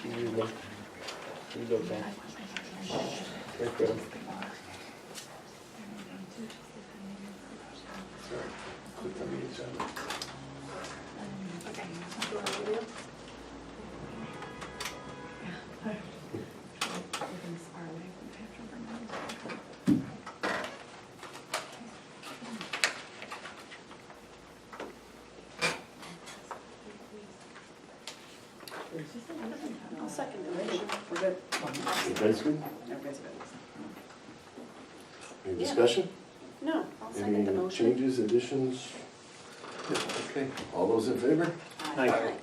She's okay. Very good. Click on the agenda. I'll second the motion. We're good. Everybody's good? Everybody's good. Any Yeah. discussion? No, I'll second the Any motion. changes, additions? Yeah, okay, all those in favor? Aye.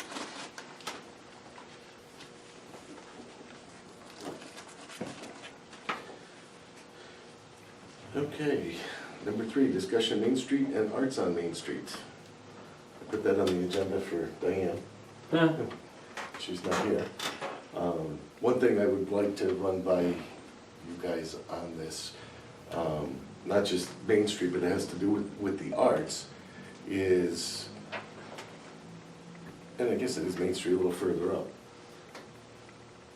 Okay, number 3, discussion Main Street and arts on Main Street. I put that on the agenda for Diane. Huh? She's not here. One thing I would like to run by you guys on this, not just Main Street, but it has to do with the arts, is, and I guess it is Main Street a little further up.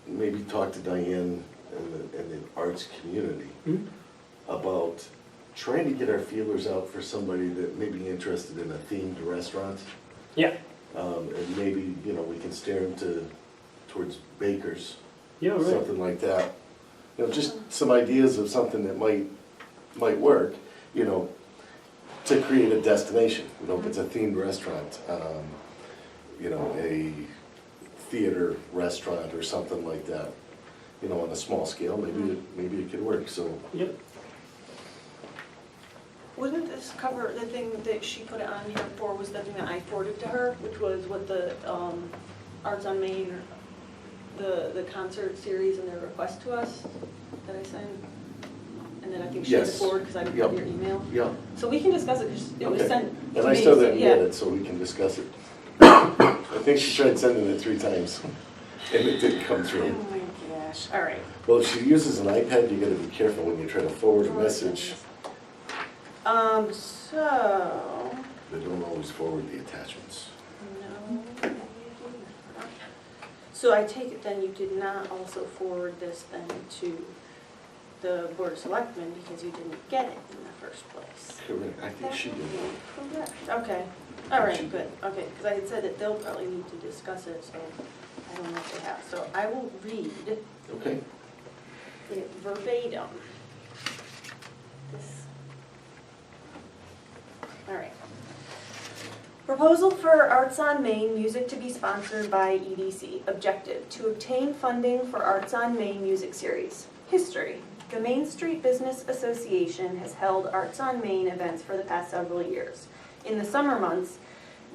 Maybe talk to Diane and the arts community Hmm? about trying to get our feelers out for somebody that may be interested in a themed restaurant. Yeah. And maybe, you know, we can steer them towards bakers, Yeah, right. something like that. You know, just some ideas of something that might work, you know, to create a destination. You know, if it's a themed restaurant, you know, a theater restaurant or something like that. You know, on a small scale, maybe it could work, so. Yep. Wouldn't this cover, the thing that she put it on here for was the thing that I forwarded to her, which was what the Arts on Main, the concert series and their request to us that I sent? And then I think she had it Yes. forward because I didn't Yep. have your email. Yeah. So we can discuss it because it was Okay. sent to And I me, still so didn't yeah. get it, so we can discuss it. I think she tried sending it 3 times, and it didn't come Oh through. my gosh, all right. Well, if she uses an iPad, you gotta be careful when you try to forward a message. So, They don't always forward the attachments. no. So I take it then you did not also forward this then to the Board of Selectmen because you didn't get it in the first place? Correct, I think she did. Correct, okay. All right, good, okay, because I had said that they'll probably need to discuss it, so I don't know if they have. So I will read Okay, it verbatim. This. All right. Proposal for Arts on Main music to be sponsored by EDC. Objective, to obtain funding for Arts on Main music series. History. The Main Street Business Association has held Arts on Main events for the past several years. In the summer months,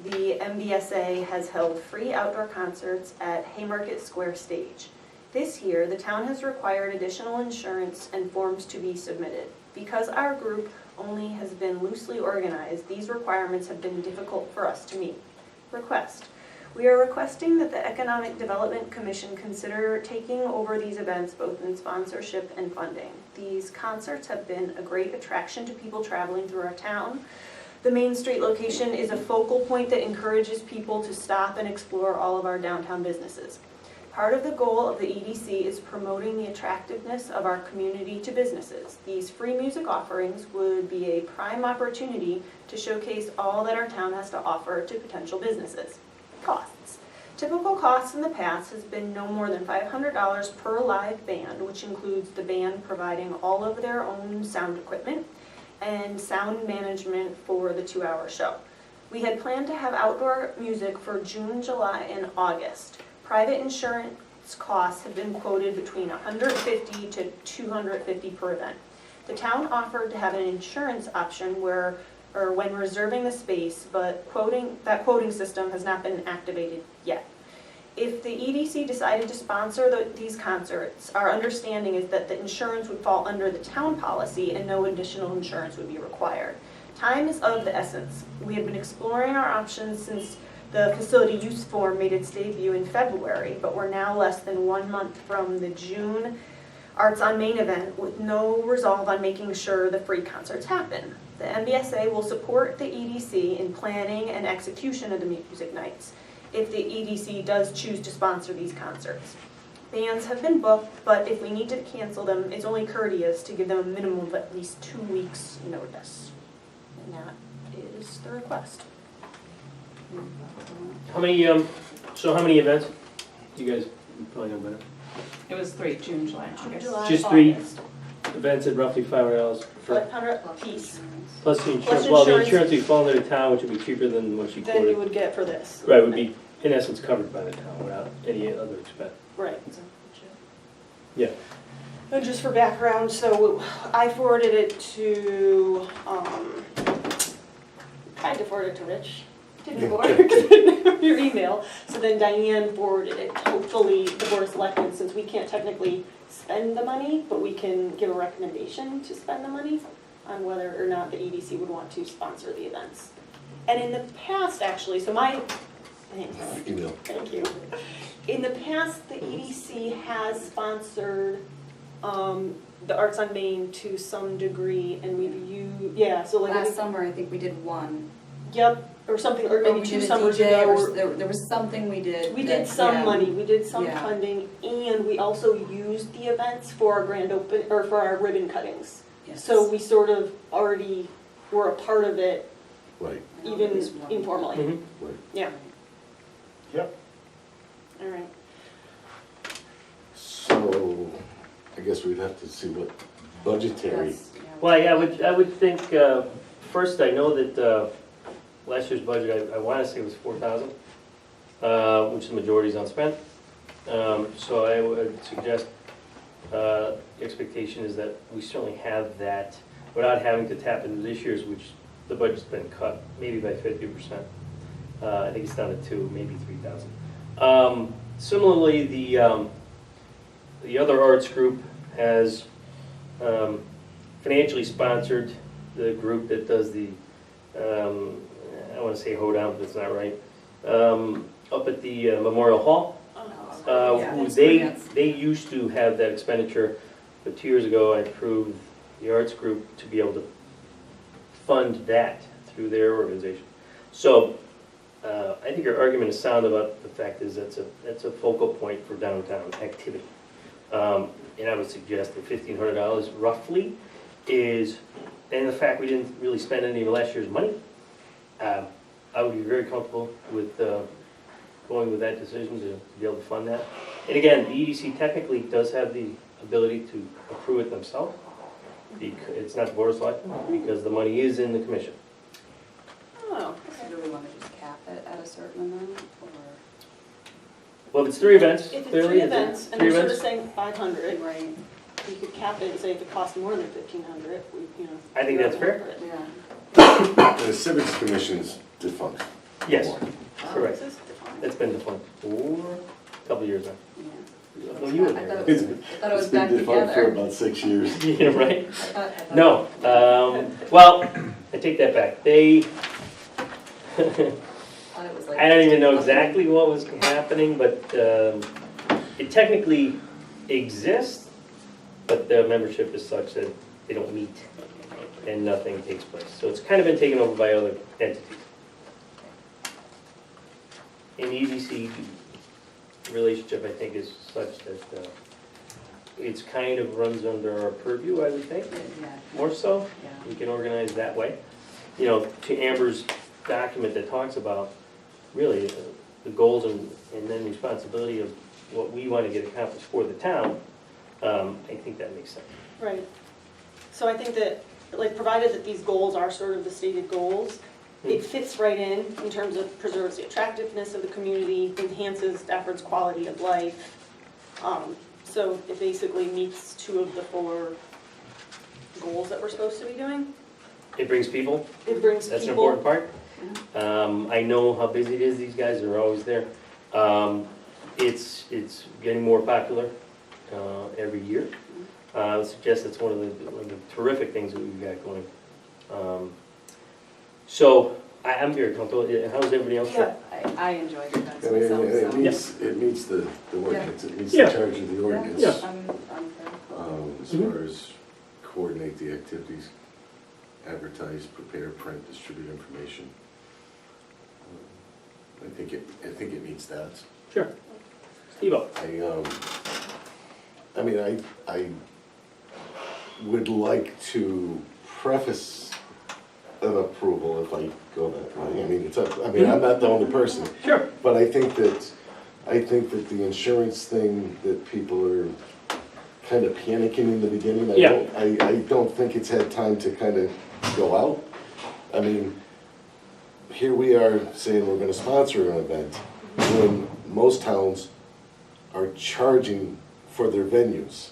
the MBSA has held free outdoor concerts at Haymarket Square Stage. This year, the town has required additional insurance and forms to be submitted. Because our group only has been loosely organized, these requirements have been difficult for us to meet. Request. We are requesting that the Economic Development Commission consider taking over these events both in sponsorship and funding. These concerts have been a great attraction to people traveling through our town. The Main Street location is a focal point that encourages people to stop and explore all of our downtown businesses. Part of the goal of the EDC is promoting the attractiveness of our community to businesses. These free music offerings would be a prime opportunity to showcase all that our town has to offer to potential businesses. Costs. Typical costs in the past has been no more than $500 per live band, which includes the band providing all of their own sound equipment and sound management for the 2-hour show. We had planned to have outdoor music for June, July, and August. Private insurance costs have been quoted between $150 to $250 per event. The town offered to have an insurance option when reserving the space, but that quoting system has not been activated yet. If the EDC decided to sponsor these concerts, our understanding is that the insurance would fall under the town policy and no additional insurance would be required. Time is of the essence. We have been exploring our options since the facility use form made its debut in February, but we're now less than 1 month from the June Arts on Main event with no resolve on making sure the free concerts happen. The MBSA will support the EDC in planning and execution of the music nights if the EDC does choose to sponsor these concerts. Bands have been booked, but if we need to cancel them, it's only courteous to give them a minimum of at least 2 weeks' notice. And that is the request. How many, so how many events? You guys probably know better. It was 3, June, July, August. July, Just 3 August. events at roughly $500 for, 500 a piece, plus the insurance. Plus Well, the insurance. insurance would fall under the town, which would be cheaper than what she than you quoted. would get for this. Right, would be in essence covered by the town without any other expense. Right. Yeah. And just for background, so I forwarded it to, tried to forward it to Rich, didn't work, your email. So then Diane forwarded it, hopefully the board of selectmen, since we can't technically spend the money, but we can give a recommendation to spend the money on whether or not the EDC would want to sponsor the events. And in the past, actually, so my, thanks. Email. Thank you. In the past, the EDC has sponsored the Arts on Main to some degree, and we've used, yeah, so like. Last summer, I think we did one. Yep, or something, or Or maybe we 2 did a summers DJ, ago. or there was something we did. We that- did some yeah. money, we did some Yeah. funding, and we also used the events for our grand open, or for our ribbon cuttings. Yes. So we sort of already were a part of it, Right, I know even there was one. informally. Mhm. right. Yeah, Yep. all right. So, I guess we'd have to see what budgetary, Yes, yeah. Well, yeah, I would think, first, I know that last year's budget, I want to say was 4,000, which the majority is unspent. So I would suggest, the expectation is that we certainly have that without having to tap into this year's, which the budget's been cut maybe by 50%. I think it's down to 2, maybe 3,000. Similarly, the other arts group has financially sponsored the group that does the, I want to say hoedown, but it's not right, up at the Memorial Hall. Yeah, Who that's they grants. used to have that expenditure, but 2 years ago I approved the arts group to be able to fund that through their organization. So I think your argument is sound about the fact is that's a focal point for downtown activity. And I would suggest that $1,500 roughly is, and the fact we didn't really spend any of last year's money, I would be very comfortable with going with that decision to be able to fund that. And again, the EDC technically does have the ability to approve it themselves. It's not the board of selectmen, because the money is in the commission. Oh, So do we want to just cap it at a certain amount, or? Well, if it's 3 events, If it's clearly, 3 is it events, and 3 they're sort of events? saying 500, Right, you could cap it and say if it costs more than 1,500, we, you know. I think that's fair. yeah. the civics commission's defunct. Yes, correct. This is defined. It's been defunct for a couple of years now. Yeah. Well, you were I there. thought it was It's been back defunct for together. about 6 years. Yeah, right? I thought- No, well, I take that back. They, thought it was like I don't even know 15. exactly what was happening, but it technically exists, but the membership is such that they don't meet and nothing takes place. So it's kind of been taken over by other entities. And the EDC relationship, I think, is such that it's kind of runs under our purview, I would think, Yeah, more so. yeah. We can organize that way. You know, to Amber's document that talks about really the goals and then responsibility of what we want to get accomplished for the town, I think that makes sense. Right. So I think that, like, provided that these goals are sort of the stated goals, it fits right in terms of preserves the attractiveness of the community, enhances Stafford's quality of life. So it basically meets 2 of the 4 goals that we're supposed to be doing. It brings people, It brings that's an people. important part. I know how busy it is, these guys are always there. It's getting more popular every year. I would suggest it's one of the terrific things that we've got going. So I'm very comfortable. How's everybody else? Yeah. I enjoyed it, that's I mean, myself, it meets the ordinance, it meets the Yeah. charge of the ordinance. Yeah. I'm very cool. As far as coordinate the activities, advertise, prepare, print, distribute information. I think it meets that. Sure. Steve-O. I mean, I would like to preface an approval if I go that way. I mean, I'm not the only person. Sure. But I think that the insurance thing, that people are kind of panicking in the beginning. I don't think it's had time to kind of go out. I mean, here we are saying we're gonna sponsor an event, when most towns are charging for their venues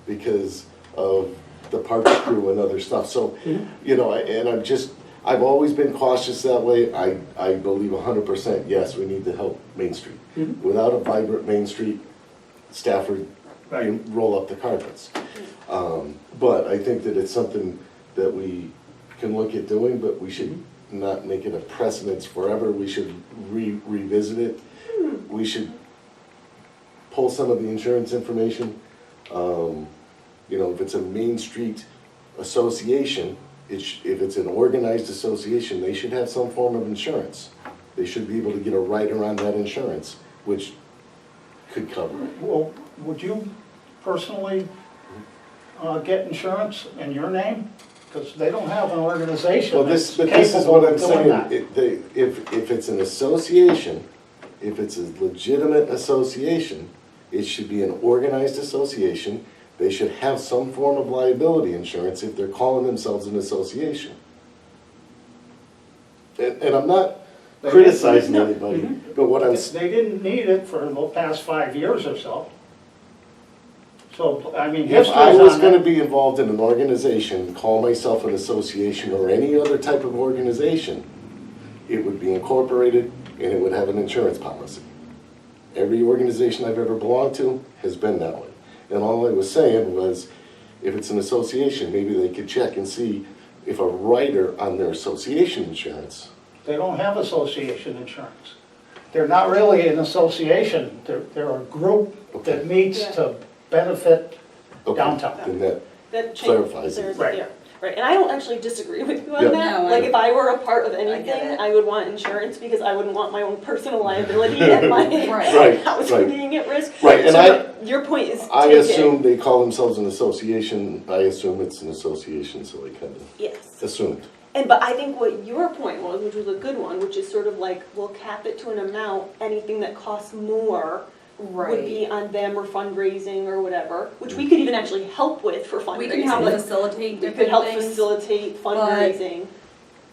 because of the park crew and other stuff. So, you know, I've always been cautious that way. I believe 100%, yes, we need to help Main Street. Without a vibrant Main Street, Stafford, Right. you roll up the carpets. But I think that it's something that we can look at doing, but we should not make it a precedence forever. We should revisit it. We should pull some of the insurance information. You know, if it's a Main Street association, if it's an organized association, they should have some form of insurance. They should be able to get a rider on that insurance, which could cover it. Well, would you personally get insurance in your name? Because they don't have an organization Well, that's this is capable what I'm of doing saying. that. If it's an association, if it's a legitimate association, it should be an organized association. They should have some form of liability insurance if they're calling themselves an association. And I'm not criticizing anybody, but what I'm, They didn't need it for the past 5 years or so. So, I mean, if history's I was on gonna that. be involved in an organization, call myself an association or any other type of organization, it would be incorporated and it would have an insurance policy. Every organization I've ever belonged to has been that way. And all I was saying was, if it's an association, maybe they could check and see if a rider on their association insurance. They don't have association insurance. They're not really an association. They're a group that Okay. meets to benefit Okay, downtown. then that, That Clarifies it. there's- Right. yeah, right, and I don't actually disagree with you on Yeah. that. No, Like, if I were a part of get anything, it. I would want insurance because I wouldn't want my own personal liability and my Right, house right. being at risk. Right, and So your point is I taken. assume they call themselves an association, I assume it's an association, so I kind of Yes. assumed. But I think what your point was, which was a good one, which is sort of like, we'll cap it to an amount, anything that costs more would be on them or fundraising or whatever, which we could even actually help with for fundraising. We can help Like, facilitate we different could help things. facilitate fundraising.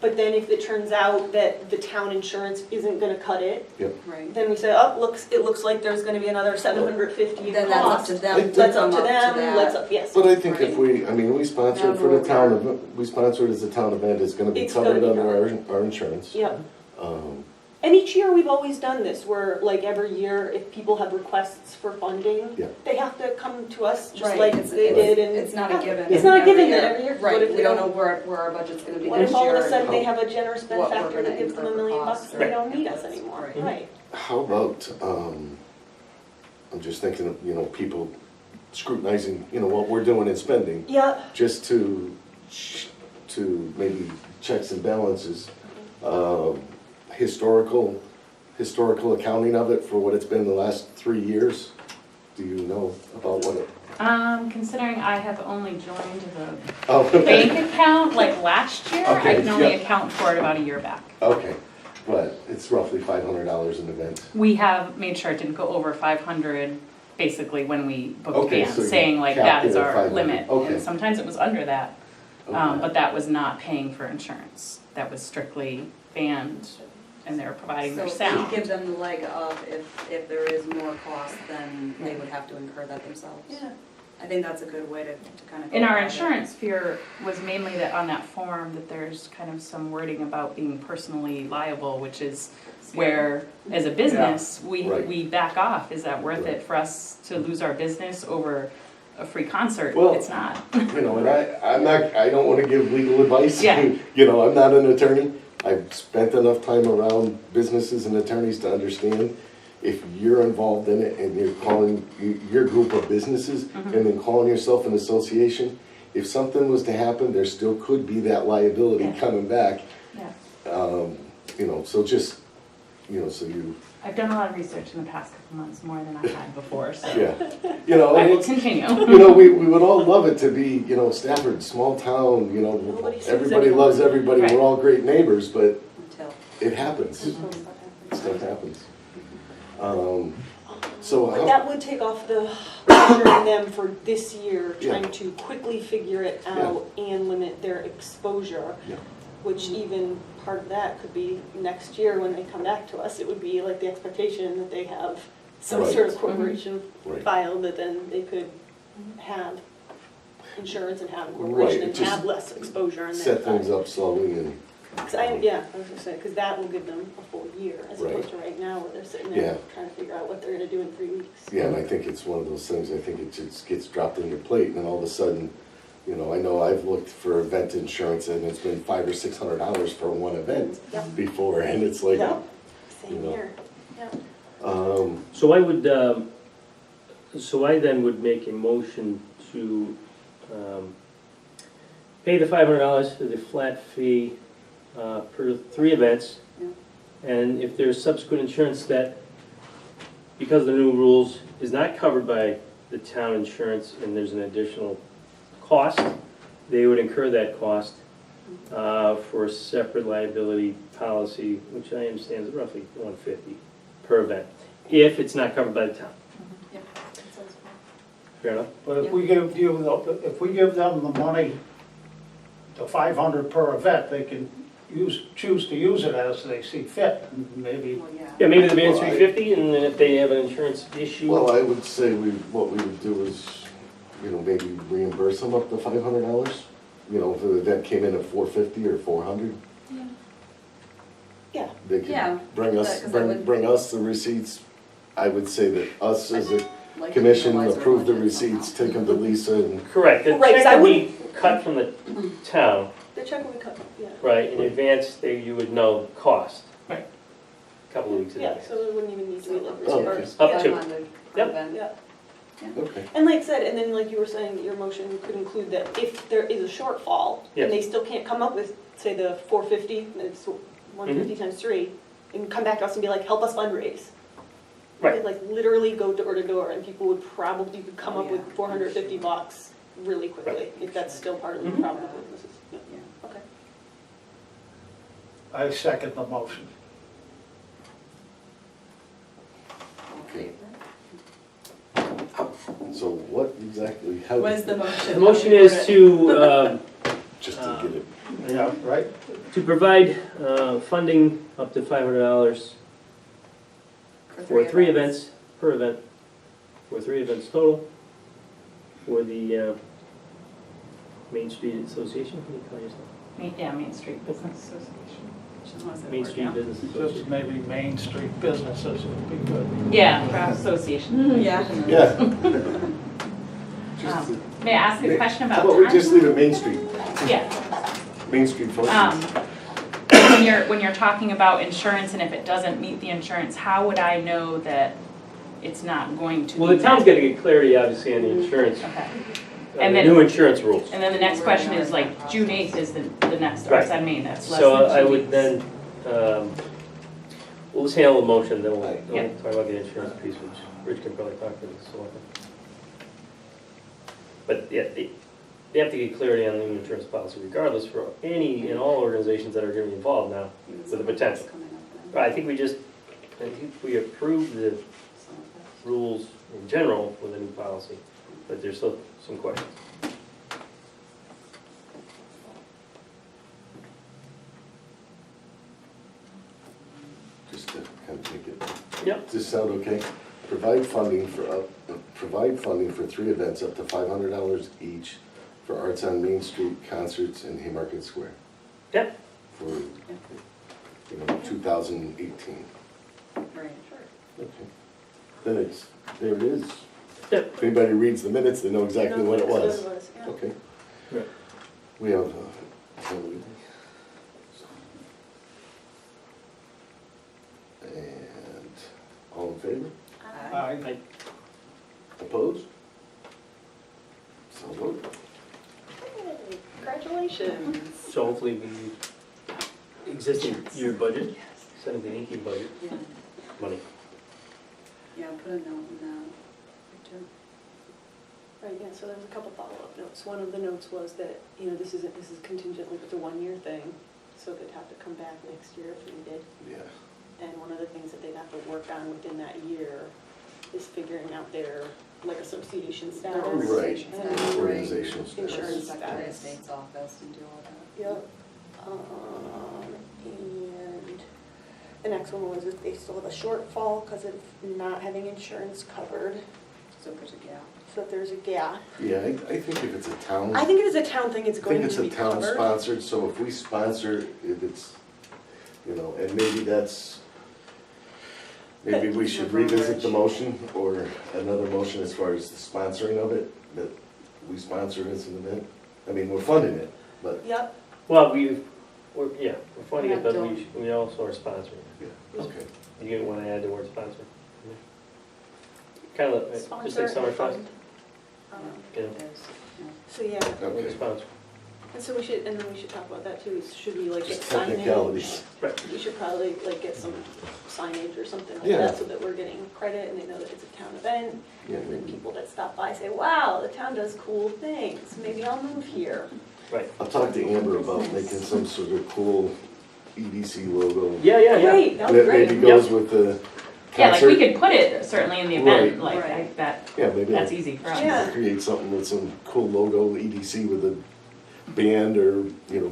But then if it turns out that the town insurance isn't gonna cut it, Right. then we say, oh, it looks like there's gonna be another $750 in Then that's up cost. to them to That's up come to up to them, that. let's up, yes. But I think if Right. we sponsor it for the town, we sponsor it as a town event, it's gonna be It's gonna covered be under our insurance. Yep. Um, And each year, we've always done this, where like every year, if people have requests for funding, Yeah. they have to come to us, just Right, like it's- they it's- did, and. It's not a given. It's not a given year. that every year. What Right, if we they don't don't- know where our budget's gonna be What this if all of year a sudden and they have a generous what we're benefactor that gonna gives them $1 incur million costs and they or don't need us inputs. anymore? Right. Right. How about, I'm just thinking of, people scrutinizing, what we're doing and spending, Yeah, just to maybe checks and balances, historical accounting of it for what it's been the last 3 years. Do you know about what it? Considering I have only joined the Oh, okay. bank account like last year, I Okay, can only yeah. account for it about a year back. Okay, but it's roughly $500 an event. We have made sure it didn't go over 500 basically when we booked Okay, bands, so you saying like capped that it is at our 500. limit. Okay. And sometimes it was under that, Okay. but that was not paying for insurance. That was strictly band and they were providing their So we sound. give them the leg up if there is more cost, then they would have to incur that themselves. yeah. I think that's a good way to kind of go And our about it. insurance fear was mainly that on that form that there's kind of some wording about being personally liable, which is where, as a business, Right. we back off. Is that worth Right. it for us to lose our business over a free concert? Well- It's not. And I don't want to give legal advice. Yeah. I'm not an attorney. I've spent enough time around businesses and attorneys to understand if you're involved in it and you're calling your group of businesses Mm-hmm. and then calling yourself an association, if something was to happen, there still could be that liability Yeah. coming back. Yeah. So just, so you I've done a lot of research in the past couple months, more than I had before, so Yeah, you know, I and will it's, continue. you know, we would all love it to be, you know, Stafford, small town, you know, Nobody sues everybody anyone. loves everybody, Right. we're all great neighbors, but Until. it happens, Until stuff happens. stuff happens. So But how, that would take off the pressure on them for this year, Yeah. trying to quickly figure it out and limit their exposure. Yeah. Which even part of that could be next year when they come back to us, it would be like the expectation that they have some Right. sort of corporation Right. filed that then they could have insurance and have a Right, corporation and just have less exposure on that set things side. up slowly and, 'Cause I was gonna say, because that will give them a full year, as Right. opposed to right now where they're sitting Yeah. there trying to figure out what they're gonna do in 3 weeks. yeah, and I think it's one of those things, I think it just gets dropped in your plate and then all of a sudden, you know, I know I've looked for event insurance and it's been $500 or $600 for one event Yep. before, and it's like, Yeah. You Same know. here, yeah. So I would, so I then would make a motion to pay the $500 for the flat fee per 3 events. Yeah. And if there's subsequent insurance that, because of the new rules, is not covered by the town insurance and there's an additional cost, they would incur that cost for a separate liability policy, which I understand is roughly $150 per event, if it's not covered by the town. Yep, that sounds good. Fair enough? But if we give them the money, the 500 per event, they can choose to use it as they see fit, and maybe. Well, yeah. Yeah, maybe the band's Well, I- $350, and then if they have an insurance issue. well, I would say what we would do is, you know, maybe reimburse them up to $500. You know, if the event came in at $450 or $400, Yeah, they Yeah, could bring us, because that would- bring us the receipts. I would say that us as a Like to commission utilize our approve the budget receipts, somehow. take them to Lisa and, Correct, the Right, 'cause check I would be cut from the town, the check will be cut, yeah. right, in advance, you would know the cost. Right. A couple of weeks in Yeah, advance. so it wouldn't even need to be like Oh, okay. reimbursed. Up Yeah. to. 500 per Yep. event. Yeah, okay. and like I said, and then like you were saying, that your motion could include that if there is a shortfall, Yes. and they still can't come up with, say, the 450, it's 150 Mm-hmm. times 3, and come back to us and be like, help us fundraise. You Right. could, like literally go door to door, and people would probably, you could come Oh, up with yeah. $450 really quickly, Right. if that's still part of the Mhm. problem with businesses. Yeah. Yeah. Okay. I second the motion. Okay. So what exactly, how? What is the motion? The motion is to, Just to get it, Yeah, right? to provide funding up to $500 for 3 events per event, for 3 events total, for the Main Street Association, what do you call yourself? Main Street Business Association. Just wanna say the Main word Street now. Business Just Association. maybe Main Street businesses would be good. Yeah, craft association. Yeah. yeah. May I ask a question How about about we just time? leave it Main Street, Yeah. Main Street Um, functions? when you're talking about insurance and if it doesn't meet the insurance, how would I know that it's not going to be Well, the town's met? gotta get clarity, obviously, on the insurance, Okay. the And then- new insurance rules. And then the next question is like June 8th is the next Right. Arts on Main, that's less So than 2 I would weeks. then, we'll just handle the motion, then we'll Yeah. talk about the insurance piece, which Rich can probably talk to the selectmen. But yeah, they have to get clarity on the new insurance policy regardless for any and all organizations that are gonna be involved now. With the potential. But I think we approve the rules in general with a new policy, but there's still some questions. Just to kind of take it. Yep. Does this sound okay? Provide funding for 3 events up to $500 each for Arts on Main Street, concerts, and Haymarket Square Yep. for, 2018. Right. Okay. Then there it is. Yep. If anybody reads the minutes, they know exactly what it was. Yeah. Okay. Right. We have, and all in favor? I Opposed? So voted. Hey, congratulations. So hopefully the existing year budget, 17-18 budget, Yeah. money Yeah, put a note in that, Victor. Right, yeah, so there's a couple follow-up notes. One of the notes was that, this is contingent, like it's a one-year thing, so they'd have to come back next year if needed. Yeah. And one of the things that they'd have to work on within that year is figuring out their, like, association status. Right. And Organizational status. insurance Secretary of status. State's office and do all that. Yep. And the next one was if they still have a shortfall because of not having insurance covered, So if there's a gap. so if there's a gap. Yeah, I think if it's a town. I think if it's a town thing, it's I going think it's to be a town covered. sponsored, so if we sponsor, if it's, and maybe we should revisit the motion or another motion as far as the sponsoring of it, that we sponsor this in the event. I mean, we're funding it, but, Yep, Well, we're funding it, but Yeah, we also are sponsoring it. yeah, okay. You want to add the word sponsor? Kind of, just sponsor like summer and fest, fund. you know, There's, So, yeah, like a Okay. sponsor. and so we should talk about that too, is should we like get Just signage? technicalities. Right. We should probably like get some signage or something like Yeah. that, so that we're getting credit and they know that it's a town event. Yeah, And then maybe. people that stop by say, wow, the town does cool things, maybe I'll move here. Right. I'll talk to Amber about making some sort of cool EDC logo. Yeah. Great, that would That be great. maybe goes with the Yeah, like we concert. could put it certainly in the event, Right. like Right. that, Yeah, maybe that's I'll easy for us. Yeah. create something with some cool logo, EDC with a band or,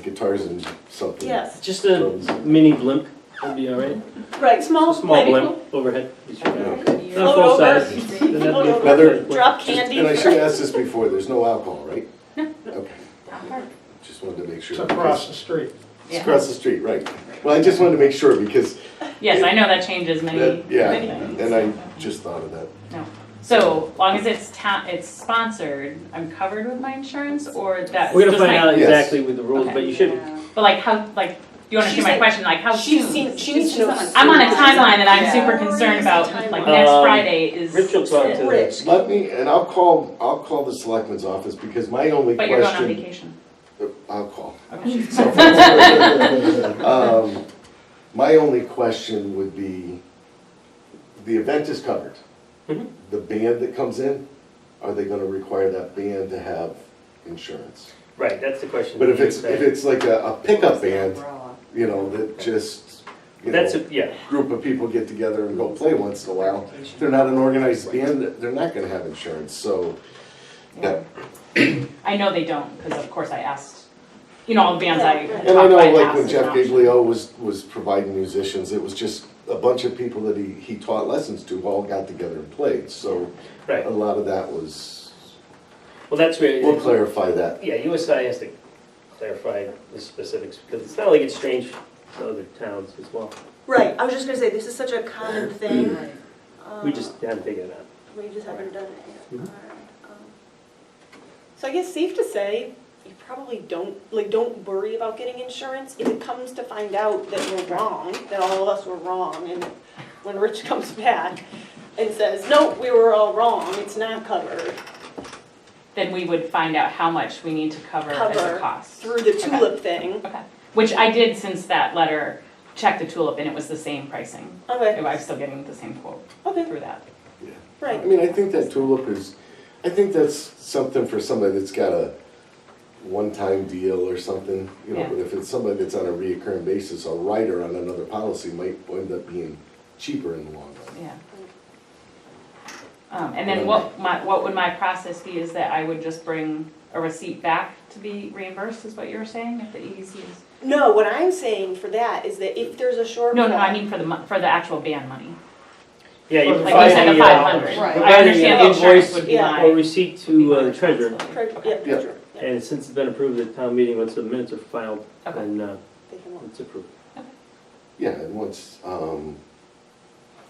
guitars and something. Yes, Just a mini blimp would be all right. right, small, Small tiny, blimp overhead. Okay. Not full Float over. size. Doesn't have to be Float full over. Heather, size blimp. drop candy. And I should have asked this before, there's no alcohol, right? No. Okay, just wanted to make sure. It's across the street. It's Yeah. across the street, right. Well, I just wanted to make sure because, Yes, I know that changes many, yeah, many things. and I just thought of that. No. So, long as it's sponsored, I'm covered with my insurance, or that's We're gonna just find my- out Yes. exactly with the rules, Okay. but you should, Yeah. But like how, like, you understand She's my like- question, like how She's soon? seen, she needs to know. I'm on a timeline that I'm Yeah. super concerned about, like Timeline. next Friday is. Rich will talk to Rich. Let me, and I'll call the selectman's office because my only But you're going on question. vacation. I'll call. Okay. My only question would be, the event is covered. Mhm. The band that comes in, are they gonna require that band to have insurance? right, that's the question. But if you it's, said. if it's like a pickup band, Umbrella. that just, That's, yeah, group of people get together and go play once in a while, if they're not an organized band, they're not gonna have insurance, so, that, I know they don't, because of course I asked, all the bands I Yeah. talked and I know I like asked when Jeff about. Giglio was providing musicians, it was just a bunch of people that he taught lessons to all got together and played, so right. a lot of that was, Well, that's where. we'll clarify that. Yeah, USI has to clarify the specifics, because it's not like it's strange to other towns as well. Right, I was just gonna say, this is such a common thing. Right. We just haven't figured it out. We just haven't done it yet. Mhm. Alright, So I guess safe to say, you probably don't worry about getting insurance. If it comes to find out that we're wrong, that all of us were wrong, and when Rich comes back and says, no, we were all wrong, it's not covered, Then we would find out how much we need to cover as a Cover cost. through the Okay. tulip thing. Okay, which I did since that letter, check the tulip and it was the same pricing. Okay, I was still getting the same quote okay, through that. Yeah. right. I mean, I think that tulip is, I think that's something for somebody that's got a one-time deal or something, Yeah. but if it's somebody that's on a reoccurring basis, a rider on another policy might end up being cheaper in the long run. Yeah. And then what would my process be, is that I would just bring a receipt back to be reimbursed, is what you were saying, if the EDC is? No, what I'm saying for that is that if there's a shortfall. No, I mean for the actual band money. Yeah, you Like Like provide you said, the the, 500. Right. I Provide understand the the insurance invoice would be Yeah. my. or receipt to the treasurer. responsibility. Yeah, Yeah. sure, yeah, And since it's been approved at town meeting, once the minutes are filed, Okay. then they can look. it's approved. Yeah, and once,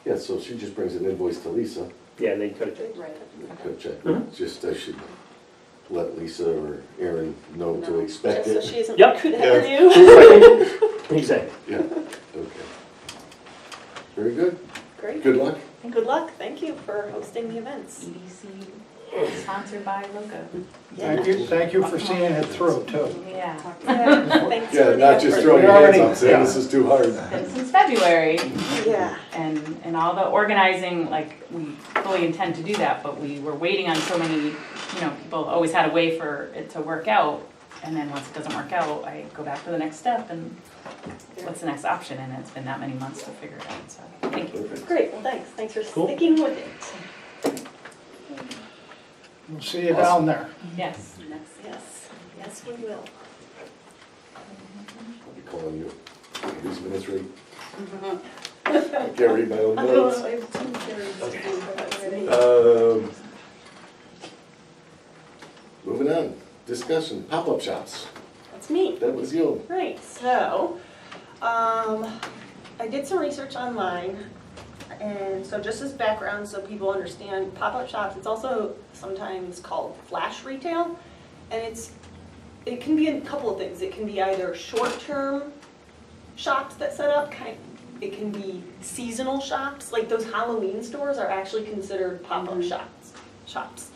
yeah, so she just brings an invoice to Lisa, Yeah, and they cut it. Right. cut a check, Mhm. just, I should let Lisa or Aaron know to No. expect Just so it. she isn't Yep. good Yeah. at you. Exactly. Yeah, okay. Very good, Great, good luck. good luck, thank you for hosting the events. EDC. Sponsored by Loco. Thank you for seeing it through, too. Yeah. Thanks Yeah, for the not just effort. throwing your hands up Yeah. saying this is too hard. And since February, Yeah. and all the organizing, like, we fully intend to do that, but we were waiting on so many, you know, people always had a way for it to work out, and then once it doesn't work out, I go back to the next step, and what's the next option, and it's been that many months to figure it out, so, thank you. Great, well, thanks. Thanks for Cool. sticking with it. We'll see you down there. Yes. Yes, yes, we will. I'll be calling you. These minutes right. I can't read my own I don't know, notes. I have 2 carries to do, but I'm ready. Moving on, discussion, pop-up shops. That's me. That was you. Right, so, I did some research online, and so just as background, so people understand, pop-up shops, it's also sometimes called flash retail, and it can be a couple of things. It can be either short-term shops that set up, it can be seasonal shops, like those Halloween stores are actually considered pop-up shops.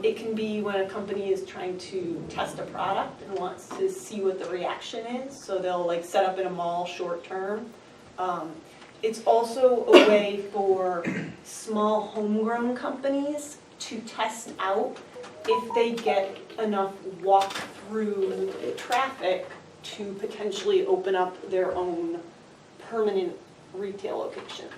It can be when a company is trying to test a product and wants to see what the reaction is, so they'll like set up in a mall short-term. It's also a way for small homegrown companies to test out if they get enough walk-through traffic to potentially open up their own permanent retail location.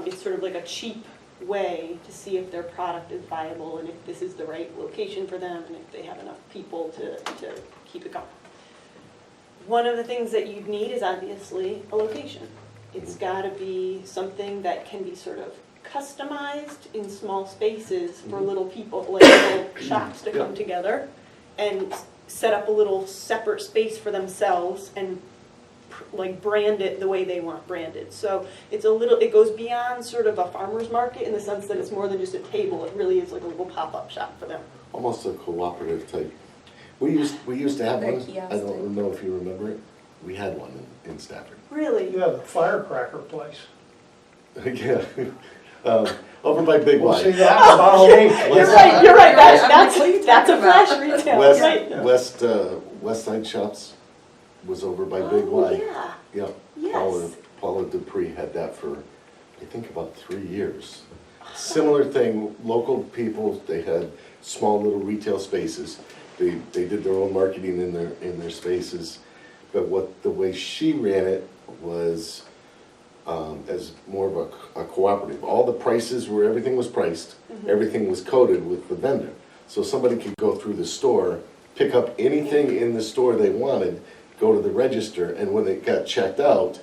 It's sort of like a cheap way to see if their product is viable and if this is the right location for them and if they have enough people to keep it going. One of the things that you'd need is obviously a location. It's got to be something that can be sort of customized in small spaces for little people, like little shops to come together and set up a little separate space for themselves and like brand it the way they want branded. So it goes beyond sort of a farmer's market in the sense that it's more than just a table. It really is like a little pop-up shop for them. Almost a cooperative type. We used to have Like one. kiosk I don't type. know if you remember it. We had one in Stafford. Really? Yeah, the firecracker place. Yeah. Over by Big We'll see Y. that in about a week. You're right, you're right. What are you That's a talking about? flash retail, right? West Side Shops was over by Big Oh, Y. yeah, Yep. yes. Paula Dupree had that for, I think, about 3 years. Similar thing, local people, they had small little retail spaces. They did their own marketing in their spaces. But the way she ran it was as more of a cooperative. All the prices were, everything was priced, everything was coded with the vendor. So somebody could go through the store, pick up anything in the store they wanted, go to the register, and when they got checked out,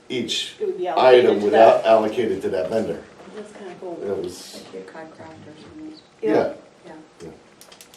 each It would be allocated item to would that. allocate to that vendor. That's kind of cool. It was, Like your cod craft or something. yeah. Yeah.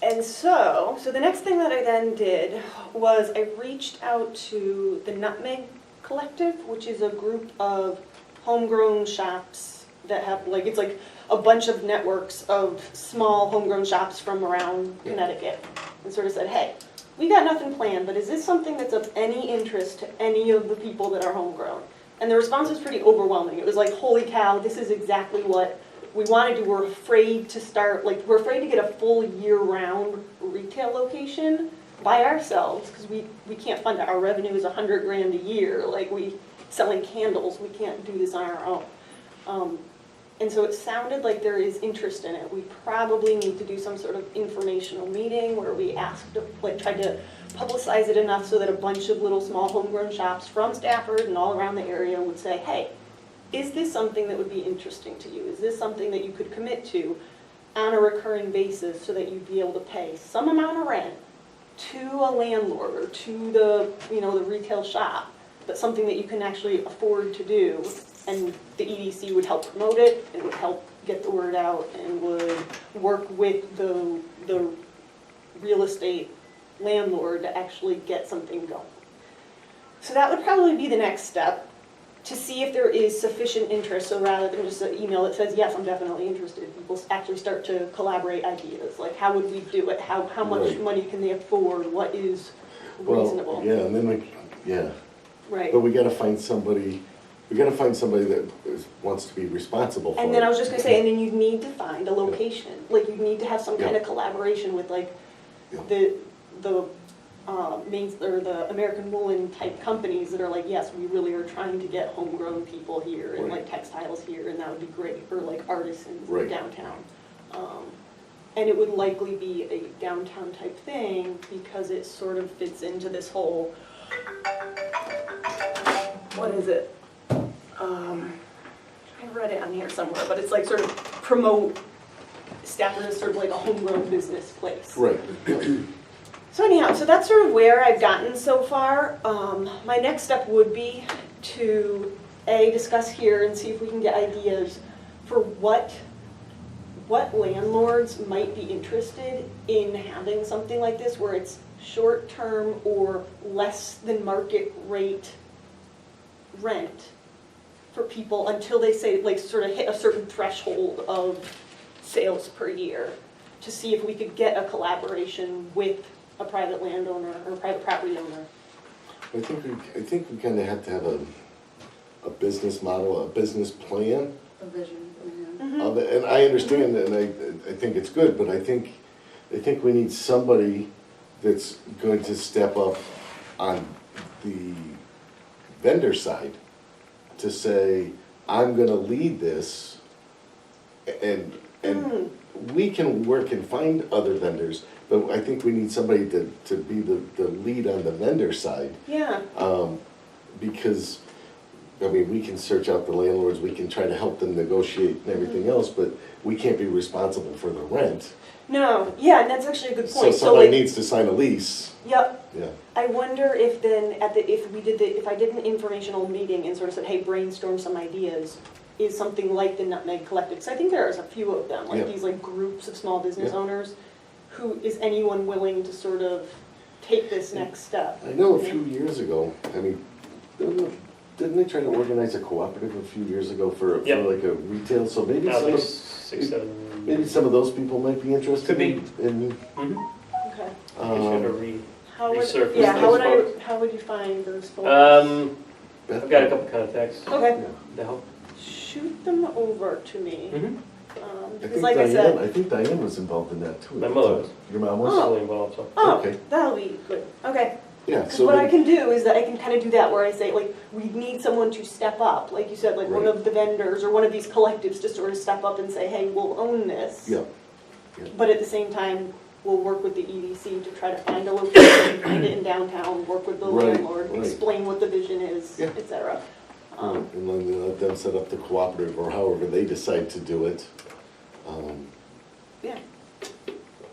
And so the next thing that I then did was I reached out to the Nutmeg Collective, which is a group of homegrown shops that have, like, it's like a bunch of networks of small homegrown shops from around Connecticut. And sort of said, hey, we got nothing planned, but is this something that's of any interest to any of the people that are homegrown? And the response was pretty overwhelming. It was like, holy cow, this is exactly what we want to do. We're afraid to start, like, we're afraid to get a full year-round retail location by ourselves because we can't fund it. Our revenue is $100,000 a year. Like, we selling candles, we can't do this on our own. And so it sounded like there is interest in it. We probably need to do some sort of informational meeting where we asked, like, tried to publicize it enough so that a bunch of little small homegrown shops from Stafford and all around the area would say, hey, is this something that would be interesting to you? Is this something that you could commit to on a recurring basis so that you'd be able to pay some amount of rent to a landlord or to the, the retail shop, but something that you can actually afford to do, and the EDC would help promote it, it would help get the word out, and would work with the real estate landlord to actually get something going. So that would probably be the next step, to see if there is sufficient interest, so rather than just an email that says, yes, I'm definitely interested, people actually start to collaborate ideas, like how would we do it, how much Right. money can they afford, what is Well, reasonable. yeah, and then yeah. Right, But we gotta find somebody we gotta find somebody that wants to be responsible for it. And then I was just gonna say, and then you'd need to find a location, like you'd need to have some kind Yeah. of collaboration with like Yeah. the main, or the American Woolen type companies that are like, yes, we really are trying to get homegrown people here and Right. like textiles here, and that would be great, or like artisans Right. downtown. And it would likely be a downtown type thing because it sort of fits into this whole, what is it? I read it on here somewhere, but it's like sort of promote Stafford as sort of like a homegrown business place. Right. So anyhow, so that's sort of where I've gotten so far. My next step would be to, discuss here and see if we can get ideas for what landlords might be interested in having something like this where it's short-term or less than market rate rent for people until they say, like, sort of hit a certain threshold of sales per year, to see if we could get a collaboration with a private landowner or private property owner. I think we kinda have to have a business model, a business plan A vision, of it, and I understand, and I think it's good, but I think we need somebody that's going to step up on the vendor side to say, I'm gonna lead this, and we can work and find other vendors, but I think we need somebody to be the lead on the vendor side. Yeah, Because, I mean, we can search out the landlords, we can try to help them negotiate and everything else, but we can't be responsible for the rent. no, yeah, and that's actually a good So point. somebody like, needs to sign a lease, yep, yeah. I wonder if then if I did an informational meeting and sort of said, hey, brainstorm some ideas, is something like the Nutmeg Collective, because I think there's a few of them, like Yeah. these like groups of small business Yeah. owners, who, is anyone willing to sort of take this next step? I know a few years ago, I mean, didn't they try to organize a cooperative a few years ago for Yep. like a retail, so maybe At some least of, 6, 7. maybe some of those people might be interested Could be. in, Mhm. Okay. You should um, How would, resurface yeah, those folks. how would you find those folks? I've got a couple contacts Okay, to help. shoot them over to me. I Because think like I said, Diane was involved in that too. My mother was. Your mom was? Fully involved, so. oh, Okay. that'll be good, okay. Yeah, Because so what I then- can do is that I can kind of do that where I say, like, we need someone to step up, like you said, like one Right. of the vendors or one of these collectives to sort of step up and say, hey, we'll own this. yeah, But at the same time, we'll work with the EDC to try to find a location, find it in downtown, work with the Right, landlord, right. explain what the vision is, Yeah. et cetera. and then let them set up the cooperative or however they decide to do it. Yeah.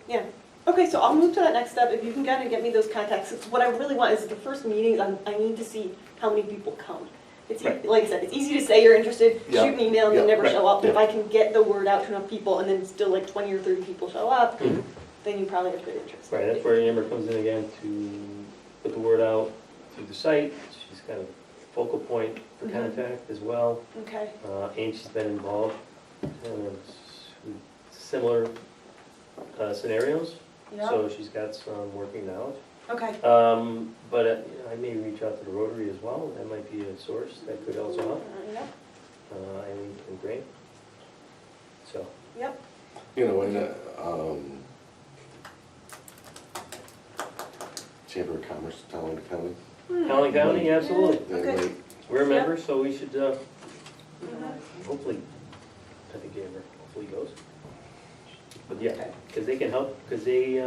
Yeah. Okay, so I'll move to that next step. If you can kind of get me those contacts. It's what I really want is the first meeting, I need to see how many people come. It's, Right. like I said, it's easy to say you're interested, Yeah. shoot an email and they Yeah. never Right. show up. But if Yeah. I can get the word out to enough people and then still like 20 or 30 people show up, Mhm. then you probably have good interest. Right, that's where Amber comes in again to put the word out through the site. She's kind of focal point for Mhm. contact as well. Okay. Angie's been involved in similar scenarios, Yeah. so she's got some working out. Okay. But you know, I may reach out to the Rotary as well. That might be a source that could also help. Yep. And great. So, Yep. You know, and, Chamber of Commerce, Talon County. Allen County, absolutely. they Okay. might- We're members, so we should Mhm. hopefully, I think Amber hopefully goes. But yeah, Okay. because they can help, because they,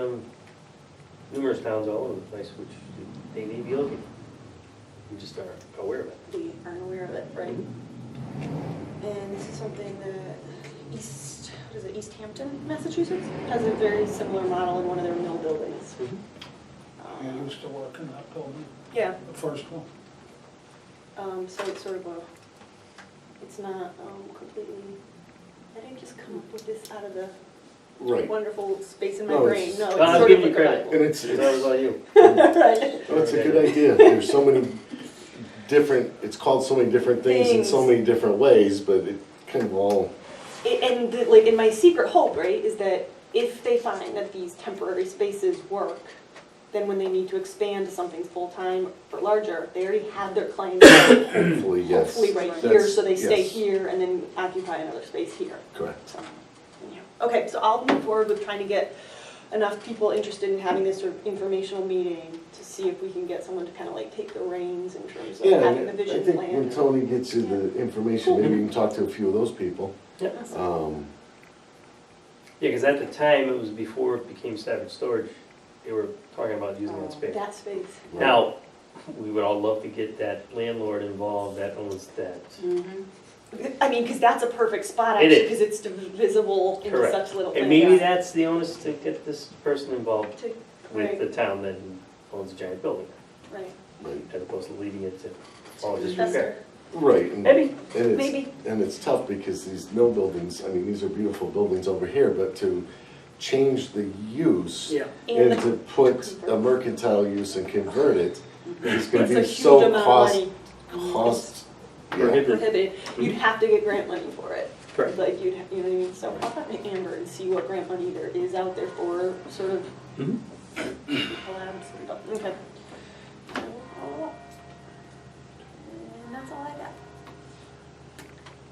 numerous towns all over the place, which they may be looking. We just aren't aware of it. We aren't aware of it, right? And this is something that East Hampton, Massachusetts, has a very similar model in one of their mill buildings. I used to work in that building, Yeah, the first one. so it's sort of it's not completely, I didn't just come up with this out of the Right, wonderful space in my No, brain, it's- no, it's Well, I was sort of giving like you a credit. and it's, That was all you. Right. well, it's a good idea, there's so many different, it's called so many different things in so Things. many different ways, but it kind of all, And like, in my secret hope, right, is that if they find that these temporary spaces work, then when they need to expand to something full-time or larger, they already have their claim Hopefully, yes. hopefully right here, That's- so they stay yes, here and then occupy another space here. Correct. So, anyhow. Okay, so I'll move forward with trying to get enough people interested in having this sort of informational meeting to see if we can get someone to kind of like take the reins in terms of Yeah, having the I vision think plan. when Tony gets you the information, maybe you can talk to a few of those people. Yeah, Um, because at the time, it was before it became Stafford Storage, they were talking about using that space. That space. Now, we would all love to get that landlord involved that owns that. I mean, because that's a perfect spot It actually, is. because it's visible into Correct. such little. And maybe area. that's the onus to get this person involved To- with Right. the town that owns a giant building, Right. Right, as opposed to leaving it to all That's disrepair. right. and- Maybe, And it's, Maybe. and it's tough because these mill buildings, I mean, these are beautiful buildings over here, but to change the use yeah. And and the- to put a mercantile use and convert it is gonna It's a be huge so amount of money. cost. Yeah. Prohibitive. Prohibited. You'd have to get grant money for it. Correct. Like you'd, you know what I mean? So I'll talk to Amber and see what grant money there is out there for sort of Mhm. collabs and stuff. Okay. And that's all I got.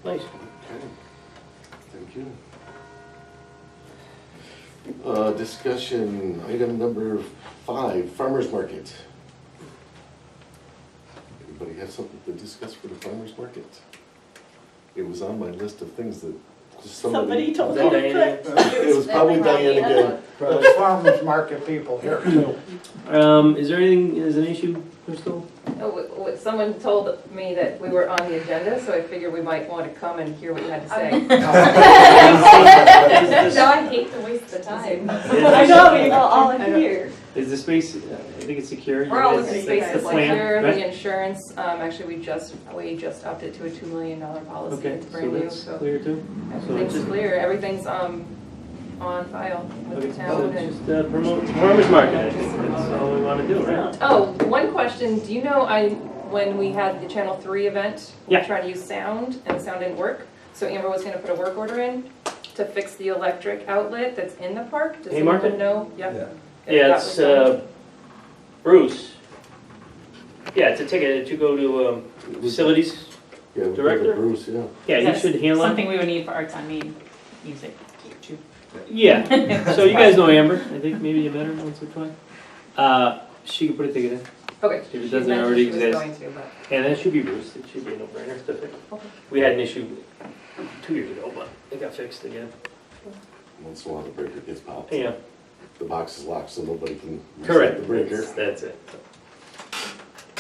Nice. Okay. Thank you. Discussion, item number 5, farmer's market. Anybody have something to discuss for the farmer's market? It was on my list of things that Somebody told Was me that to Diane? put. It was probably Diane again. But there's farmers market people here too. Is there anything, is an issue, Crystal? Someone told me that we were on the agenda, so I figured we might want to come and hear what you had to say. No, I hate to waste the time. I know, you know, all in here. Is the space, I think it's secure. You We're all guys- looking that's space the is plan, secure, right? the insurance, actually, we just upped it to a $2 million policy, Okay, it's so brand new, that's so clear too? So it's everything's just- clear, everything's, on file with Okay, the so town. it's and- just promote farmer's market, I think that's all we want to do, right? Oh, one question, do you know, when we had the Channel 3 event, we were Yeah. trying to use sound, and the sound didn't work, so Amber was gonna put a work order in to fix the electric outlet that's in the park, does anyone Haymarket? know? Yep. If Yeah, that it's was done. Bruce. Yeah, it's a ticket to go to facilities. Yeah, we Director? got Bruce, yeah. Yeah, he That's should handle it. Something we would need for Arts on Main music. too. Yeah, so you guys know Amber, I think maybe you met her once or twice. She can put a ticket in, Okay. if it She doesn't mentioned already she was exist. going to, but- And that should be Bruce, it should be a no-brainer to fix. Okay. We had an issue 2 years ago, but it got fixed again. Once in a while the breaker gets popped. Yeah, The box is locked so nobody can reset correct, the breaker. that's it.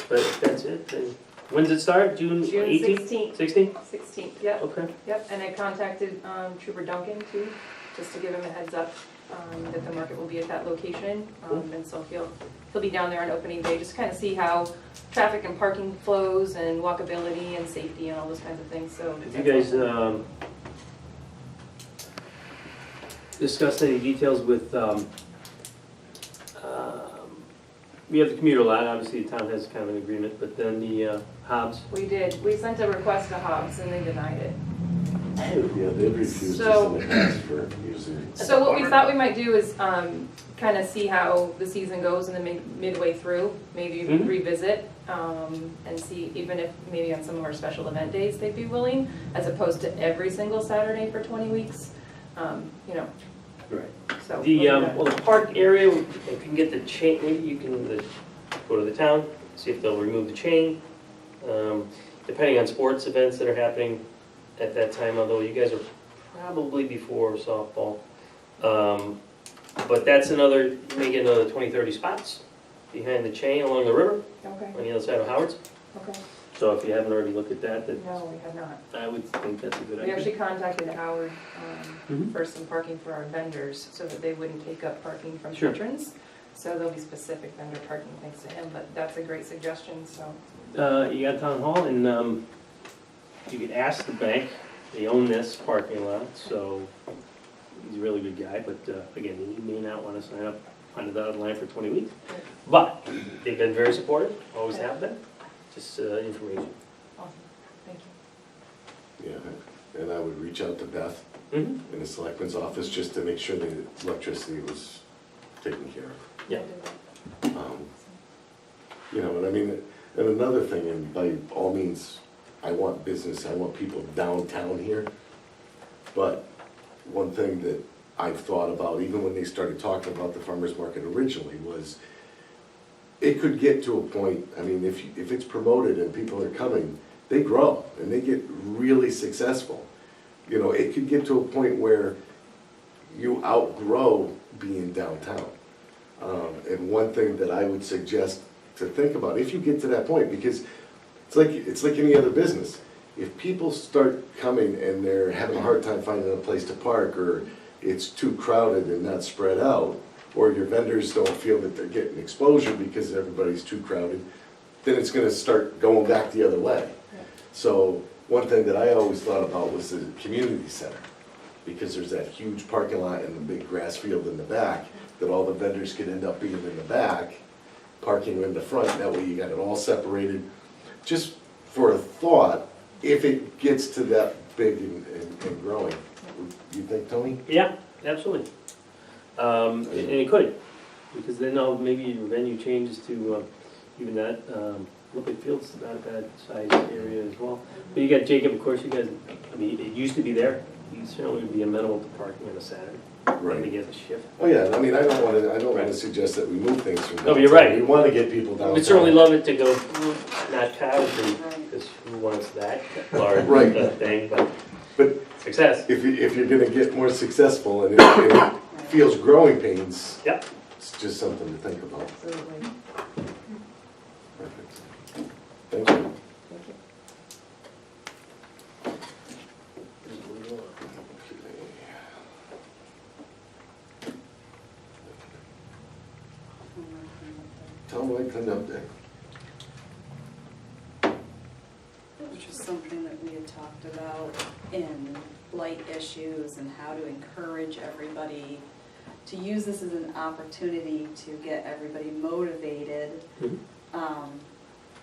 But if that's it, then, when's it start, June June 18th? 16th. 16th? 16th, yep, Okay. yep, and I contacted Trooper Duncan too, just to give him a heads up that the market will be at that location. And so he'll be down there on opening day, just kind of see how traffic and parking flows and walkability and safety and all those kinds of things, so. Have you guys discussed any details with, we have the commuter lot, obviously the town has kind of an agreement, but then the Hobbs. We did, we sent a request to Hobbs and they denied it. Yeah, they refused to So- send a pass for using. So what we thought we might do is kind of see how the season goes in the midway through, maybe Mhm. revisit and see even if maybe on some of our special event days they'd be willing, as opposed to every single Saturday for 20 weeks, you know, Right. so. The, we'll do that. well, the park area, if you can get the chain, maybe you can go to the town, see if they'll remove the chain. Depending on sports events that are happening at that time, although you guys are probably before softball. But that's another, you may get another 20, 30 spots behind the chain along the river Okay, on the other side of Howard's. okay. So if you haven't already looked at that, then No, we have not. I would think that's a good We idea. actually contacted Howard Mhm. for some parking for our vendors, so that they wouldn't take up parking from Sure. patrons. So there'll be specific vendor parking thanks to him, but that's a great suggestion, so. You got town hall, and you could ask the bank, they own this parking lot, so he's a really good guy, but again, he may not want to sign up on the dotted line for 20 weeks. But they've been very supportive, always have been, just information. Awesome, thank you. Yeah, and I would reach out to Beth Mhm. in the selectman's office just to make sure the electricity was taken care of. Yeah. You know, and I mean, and another thing, and by all means, I want business, I want people downtown here. But one thing that I've thought about, even when they started talking about the farmer's market originally, was it could get to a point, I mean, if it's promoted and people are coming, they grow and they get really successful. You know, it could get to a point where you outgrow being downtown. And one thing that I would suggest to think about, if you get to that point, because it's like any other business. If people start coming and they're having a hard time finding a place to park, or it's too crowded and not spread out, or your vendors don't feel that they're getting exposure because everybody's too crowded, then it's gonna start going back the other way. So one thing that I always thought about was the community center, because there's that huge parking lot and the big grass field in the back, that all the vendors could end up being in the back, parking in the front, that way you got it all separated. Just for a thought, if it gets to that big and growing, you think, Tony? Yeah, absolutely. And it could, because then maybe your venue changes to even that. Olympic Field's not a bad sized area as well. But you got Jacob, of course, you guys, I mean, it used to be there. You certainly would be amenable to parking on a Saturday. Right. Maybe get a shift. Oh, yeah, I mean, I don't wanna Right. suggest that we move things from No, downtown. but you're right. We wanna get people downtown. We'd certainly love it to go, not casually, because who wants that large Right. thing, But but success. if you're gonna get more successful and it feels growing pains, Yep. it's just something to think about. Absolutely. Perfect. Thank you. Tell them I cleaned up there. Which is something that we had talked about in blight issues and how to encourage everybody to use this as an opportunity to get everybody motivated Mhm.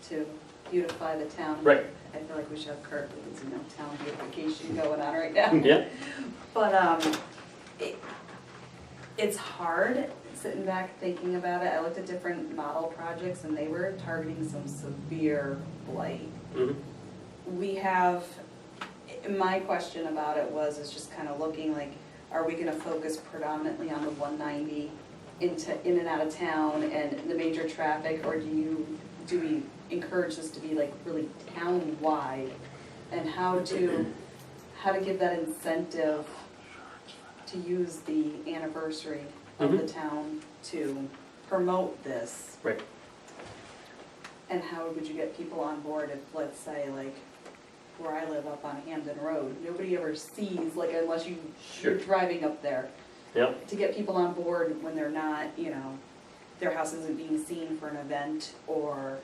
to beautify the town. Right. I feel like we should have Kirkland's, town beautification going on right now. Yeah. But it's hard sitting back thinking about it. I looked at different model projects and they were targeting some severe blight. Mhm. We have, my question about it is just kind of looking like, are we gonna focus predominantly on the 190 in and out of town and the major traffic, or do we encourage this to be like really town-wide? And how to give that incentive to use the anniversary of the town to promote this? Right. And how would you get people on board if, let's say, like, where I live up on Hamden Road, nobody ever sees, like, unless you're Sure. driving up there. Yep. To get people on board when they're not, their house isn't being seen for an event or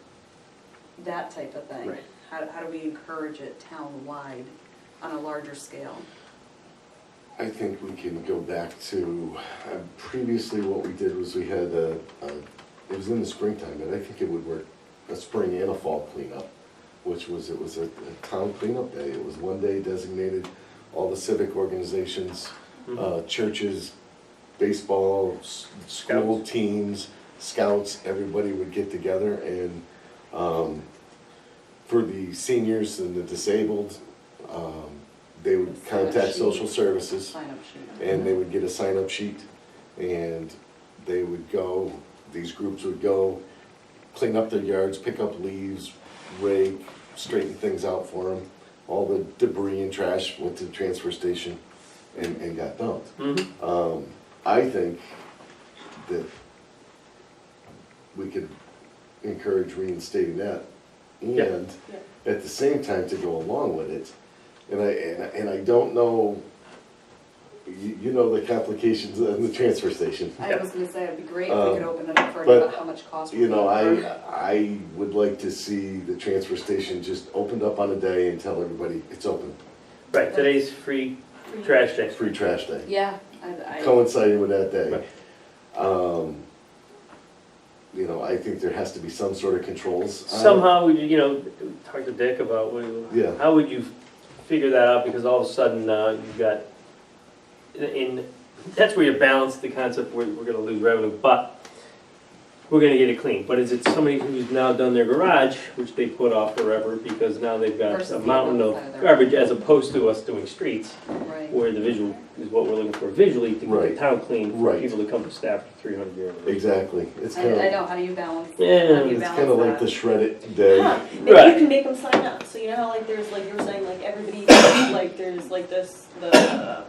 that type of thing. Right. How do we encourage it town-wide on a larger scale? I think we can go back to, previously what we did was we had it was in the springtime, and I think it would work, a spring and a fall cleanup, it was a town cleanup day. It was one day designated, all the civic organizations, churches, baseball, school teams, scouts, everybody would get together, and for the seniors and the disabled, they would contact social services, Sign-up sheet. and they would get a sign-up sheet, and they would go, these groups would go, clean up their yards, pick up leaves, rake, straighten things out for them. All the debris and trash went to the transfer station and got dumped. Mhm. I think that we could encourage reinstating that, Yeah. and at the same time, to go along with it, and I don't know, you know the complications in the transfer station. I was gonna say, it'd be great if we could open it up for but, about how much cost would You be know, incurred. I would like to see the transfer station just opened up on a day and tell everybody it's open. Right, today's free trash day. Free trash day, Yeah, I coinciding with that day. Right. You know, I think there has to be some sort of controls. on it. Somehow, talk to Dick about, Yeah. how would you figure that out? Because all of a sudden, you've got, that's where you balance the concept, we're gonna lose revenue, but we're gonna get it clean. But is it somebody who's now done their garage, which they put off forever because now they've got Versus a the mountain other of side of their- garbage as opposed to us doing streets, Right. where the visual is what we're looking for visually to keep the Right. town clean for Right. people to come to Stafford 300 years. Exactly. It's I kind of, know, how do you balance? Yeah, how do you it's balance kind of like that? the shred it day. Huh, maybe Right. you can make them sign up, so you know how like there's like you were saying like everybody, like there's like this, the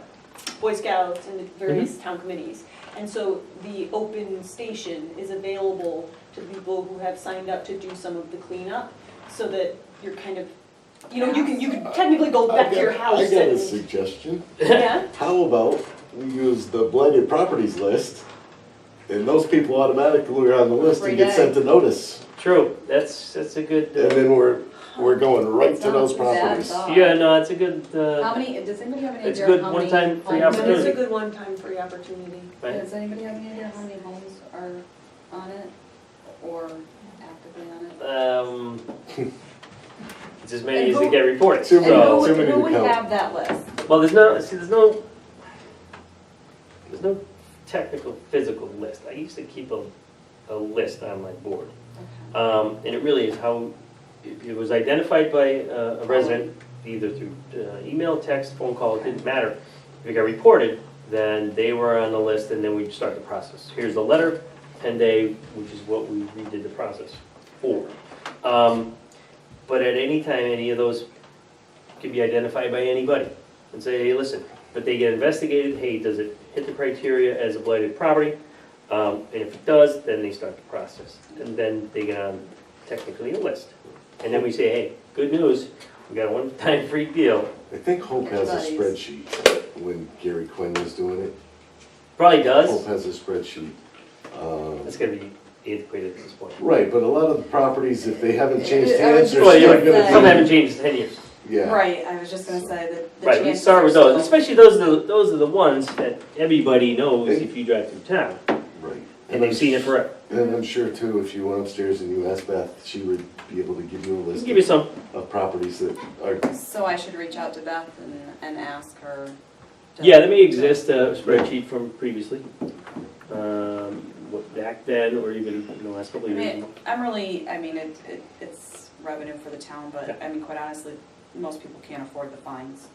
Boy Scouts and the various town committees. And so the open station is available to people who have signed up to do some of the cleanup, so that you're kind of, you know, you can technically go back to your house I got a and, suggestion. yeah, How about we use the blighted properties list, and those people automatically are on the list and Every get sent a notice. True, that's a good, And then we're going right It's to not those too bad properties. thought. yeah, no, it's a good, How many, does anybody have any It's idea good how many? one-time free homes- but it's a opportunity. good one-time free opportunity. right? Does anybody have any idea how many homes are on it or actively on it? It's as many And as they who- get reported. Too And many. who So, Too would, many who to would count. have that list? well, there's no technical physical list. I used to keep a list on my board. And it really is how, it was identified by a resident, either through email, text, phone call, it didn't matter. If it got reported, then they were on the list, and then we'd start the process. Here's the letter, 10-day, which is what we redid the process for. But at any time, any of those can be identified by anybody and say, hey, listen, but they get investigated, hey, does it hit the criteria as a blighted property? And if it does, then they start the process. And then they get on technically a list. And then we say, hey, good news, we got a one-time free deal. I think Hope has a Everybody's- spreadsheet when Gary Quinn was doing it. Probably Hope does. has a spreadsheet. That's gonna be antiquated at this point. Right, but a lot of the properties, if they haven't changed I was hands, they're Well, still yeah, gonna be. some haven't changed in 10 years. Yeah. Right, I was just gonna say that the Right, we chances start are with those, still- especially those are the ones that everybody knows if you drive through town. Right. And they've seen it forever. And I'm sure too, if you went upstairs and you asked Beth, she would be able to give you a Let's list give you some. of properties that are, So I should reach out to Beth and ask her. to- Yeah, there may exist a spreadsheet from previously, back then, or even in the last couple I of years. mean, I'm really, I mean, it's revenue for the town, but I mean, quite honestly, most people can't afford the fines.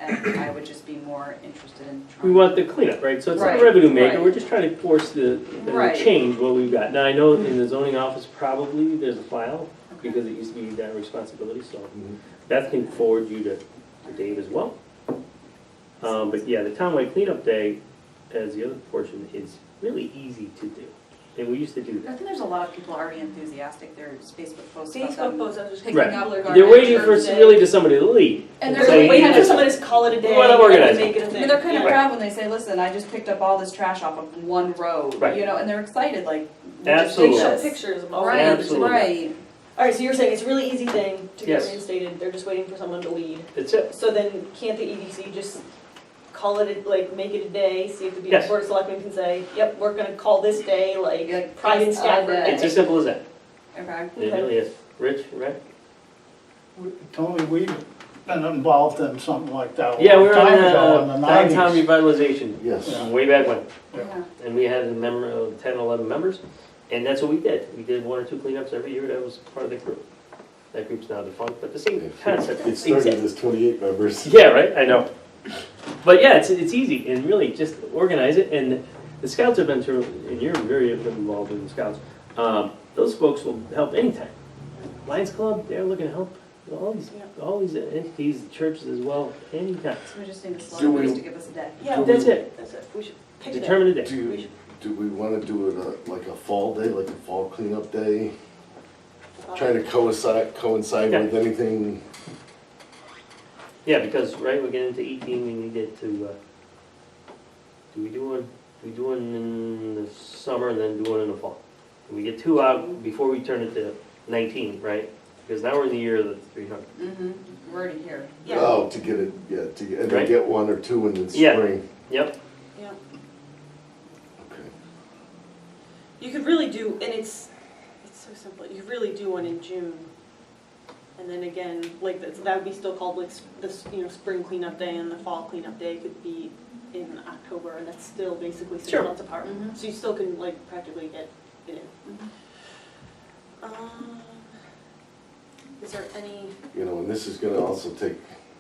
And I would just be more interested in trying. We want the cleanup, right? So it's not Right, a revenue maker, right. we're just trying to force the Right. change what we've got. Now, I know in the zoning office, probably there's a file, Okay. because it used to be that responsibility, so Mhm. Beth can forward you to Dave as well. But yeah, the townwide cleanup day, as the other portion, is really easy to do, and we used to do I that. think there's a lot of people already enthusiastic, there's Facebook posts about Facebook them posts, I was just picking Right. up their garbage. They're waiting for, Thursday. really to somebody to lead. And They're Say, waiting for "Hey, someone to call it a day We wanna and organize make it a I thing. mean, they're kind of Yeah. proud when they say, listen, I just picked up all this trash off of one road, Right. you know, and they're excited, like. They Absolutely. show pictures of all the Right, Absolutely. right. All right, so you're saying it's a really easy thing to get Yes. reinstated, they're just waiting for someone to lead. That's it. So then can't the EDC just call it, like, make it a day, see if the Yes. board of selectmen can say, yep, we're gonna call this day, like, Pride and It's Stafford odd Day. It's as simple as that. Okay. It really is. Rich, right? Tony, we've been involved in something like that a Yeah, we long were time on ago in the downtown 90s. revitalization, Yes. Yeah. way back when. Yeah. And we had a member of 10, 11 members, and that's what we did. We did 1 or 2 cleanups every year, that was part of the group. That group's now defunct, but the same concept. It started as 28 members. Yeah, right, I know. But yeah, it's easy, and really just organize it, and the scouts have been through, and you're very involved in the scouts. Those folks will help anytime. Lions Club, they're looking to help all these entities, churches as well, anytime. So we just need to Do select we- ways to give us a day. Yeah, That's it. That's it, we should pick a day. Determine a day. Do we wanna do it like a fall day, like a fall cleanup day? Trying to coincide Okay. with anything, Yeah, because, right, we get into 18, we need it to, do we do one in the summer and then do one in the fall? Do we get 2 out before we turn it to 19, right? Because now we're in the year of the 300. Mm-hmm, we're already here. Yeah. oh, to get it, yeah, and then Right. get 1 or 2 in the Yeah. spring. Yep, Yeah. Okay. You could really do, and it's so simple, you could really do one in June. And then again, like, that would be still called like this, spring cleanup day, and the fall cleanup day could be in October, and that's still basically 6 Sure. months apart. Mhm. So you still can like practically get in. Is there any, You know, and this is gonna also take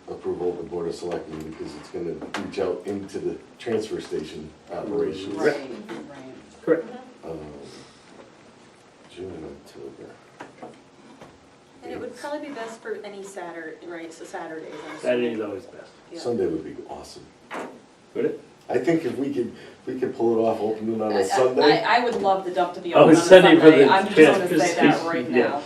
approval of the Board of Selectmen because it's gonna reach out into the transfer station operations. Right, right. Correct. June and October. and it would probably be best for any Saturday, right, so Saturdays, I'm assuming. Saturday's always best. Yeah. Sunday would be awesome. Would it? I think if we could pull it off opening on a Sunday, I would love the dump to be Oh, open on a Sunday for Sunday, the I'm just gonna transfer say that station, right yeah. now.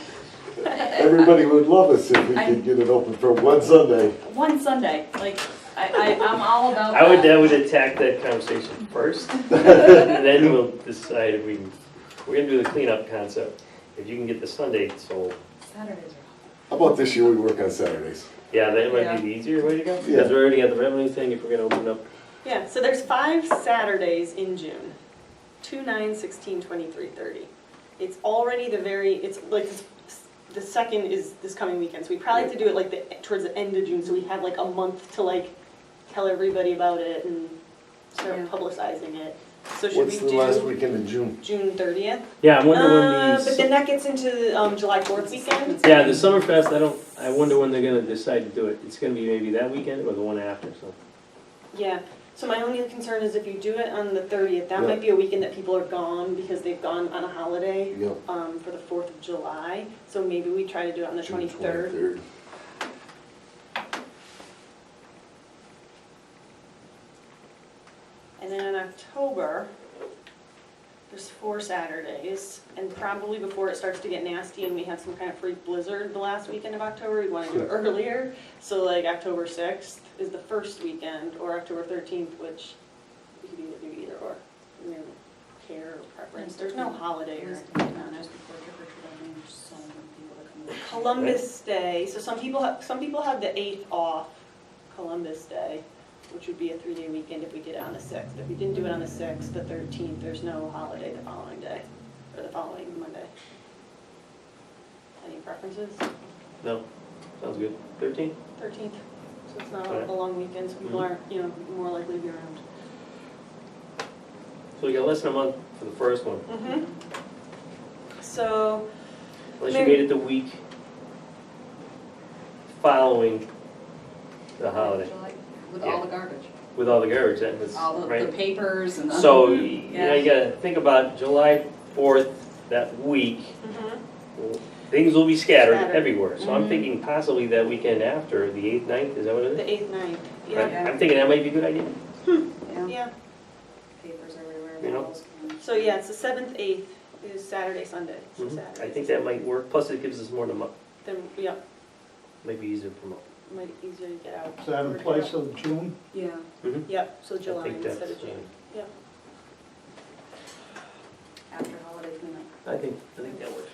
everybody would love us if we could get it open for one Sunday. One Sunday, like, I'm all about that. I would attack that conversation first, and then we'll decide if we're gonna do the cleanup concept. If you can get the Sunday sold, Saturdays are. How about this year we work on Saturdays? yeah, that might Yeah. be the easier way to go. Yeah. Because we already got the revenue thing, if we're gonna open up. Yeah, so there's 5 Saturdays in June, 2, 9, 16, 23, 30. It's already it's like, the second is this coming weekend, so we probably have to do it like towards the end of June, so we have like a month to like tell everybody about it and start Yeah. publicizing it. So should we What's the last do weekend in June? June 30th? Yeah, I wonder when But these, then that gets into July 4th weekend. yeah, the Summerfest, I wonder when they're gonna decide to do it. It's gonna be maybe that weekend or the one after, so. Yeah, so my only concern is if you do it on the 30th, that Yeah. might be a weekend that people are gone because they've gone on a holiday Yep. for the 4th of July. So maybe we try to do it on the June 23rd. And then in October, there's 4 Saturdays, and probably before it starts to get nasty and we have some kind of freak blizzard the last weekend of October, we'd want to do it earlier. So like October 6th is the first weekend, or October 13th, which we could either do either or. I mean, care or preference, there's no holiday or anything on it. Just before trick or treating, there's so many people that come in. Columbus Day, so some people have the 8th off, Columbus Day, which would be a 3-day weekend if we did it on the 6th. If we didn't do it on the 6th, the 13th, there's no holiday the following day, or the following Monday. Any preferences? No, sounds good. 13? 13th, so it's not Okay. a long weekend, so people are, more likely to be around. So we got less than a month for the first one, Mm-hmm. So, unless you Maybe- made it the week following the holiday, With all the garbage, with all the garbage, that was, all the right? papers and. So, Yeah. you gotta think about July 4th, that week, things will be scattered Scattered. everywhere. So I'm Mhm. thinking possibly that weekend after, the 8th, 9th, is that what it the is? 8th, 9th, Right? yeah, I'm thinking that might be a good idea. Yeah, yeah. papers everywhere, You know? walls. So yeah, it's the 7th, 8th is Saturday, Sunday, so Mhm. Saturday. I think that might work, plus it gives us more than a month, Then, yeah, might be easier to promote. might be easier to get out. Is that in place of June? Yeah. Yep, so July think instead that's, of June, yeah. After holiday cleanup. I think that works.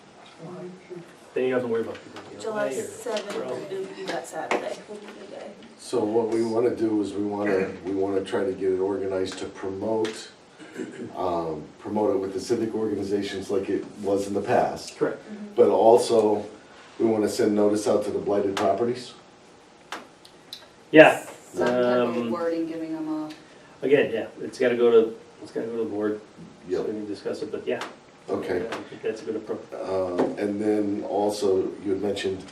Then you don't have to worry about people being July away or- 7th, or else. it'll be that Saturday, will be the day. So what we wanna do is we wanna try to get it organized to promote it with the civic organizations like it was in the past. Correct. But also, we wanna send notice out to the blighted properties. Yeah, Some type of Um, wording giving them a. again, yeah, it's gotta go to the board, so Yep. we can discuss it, but yeah. Okay. I think that's a good approach. And then also, you had mentioned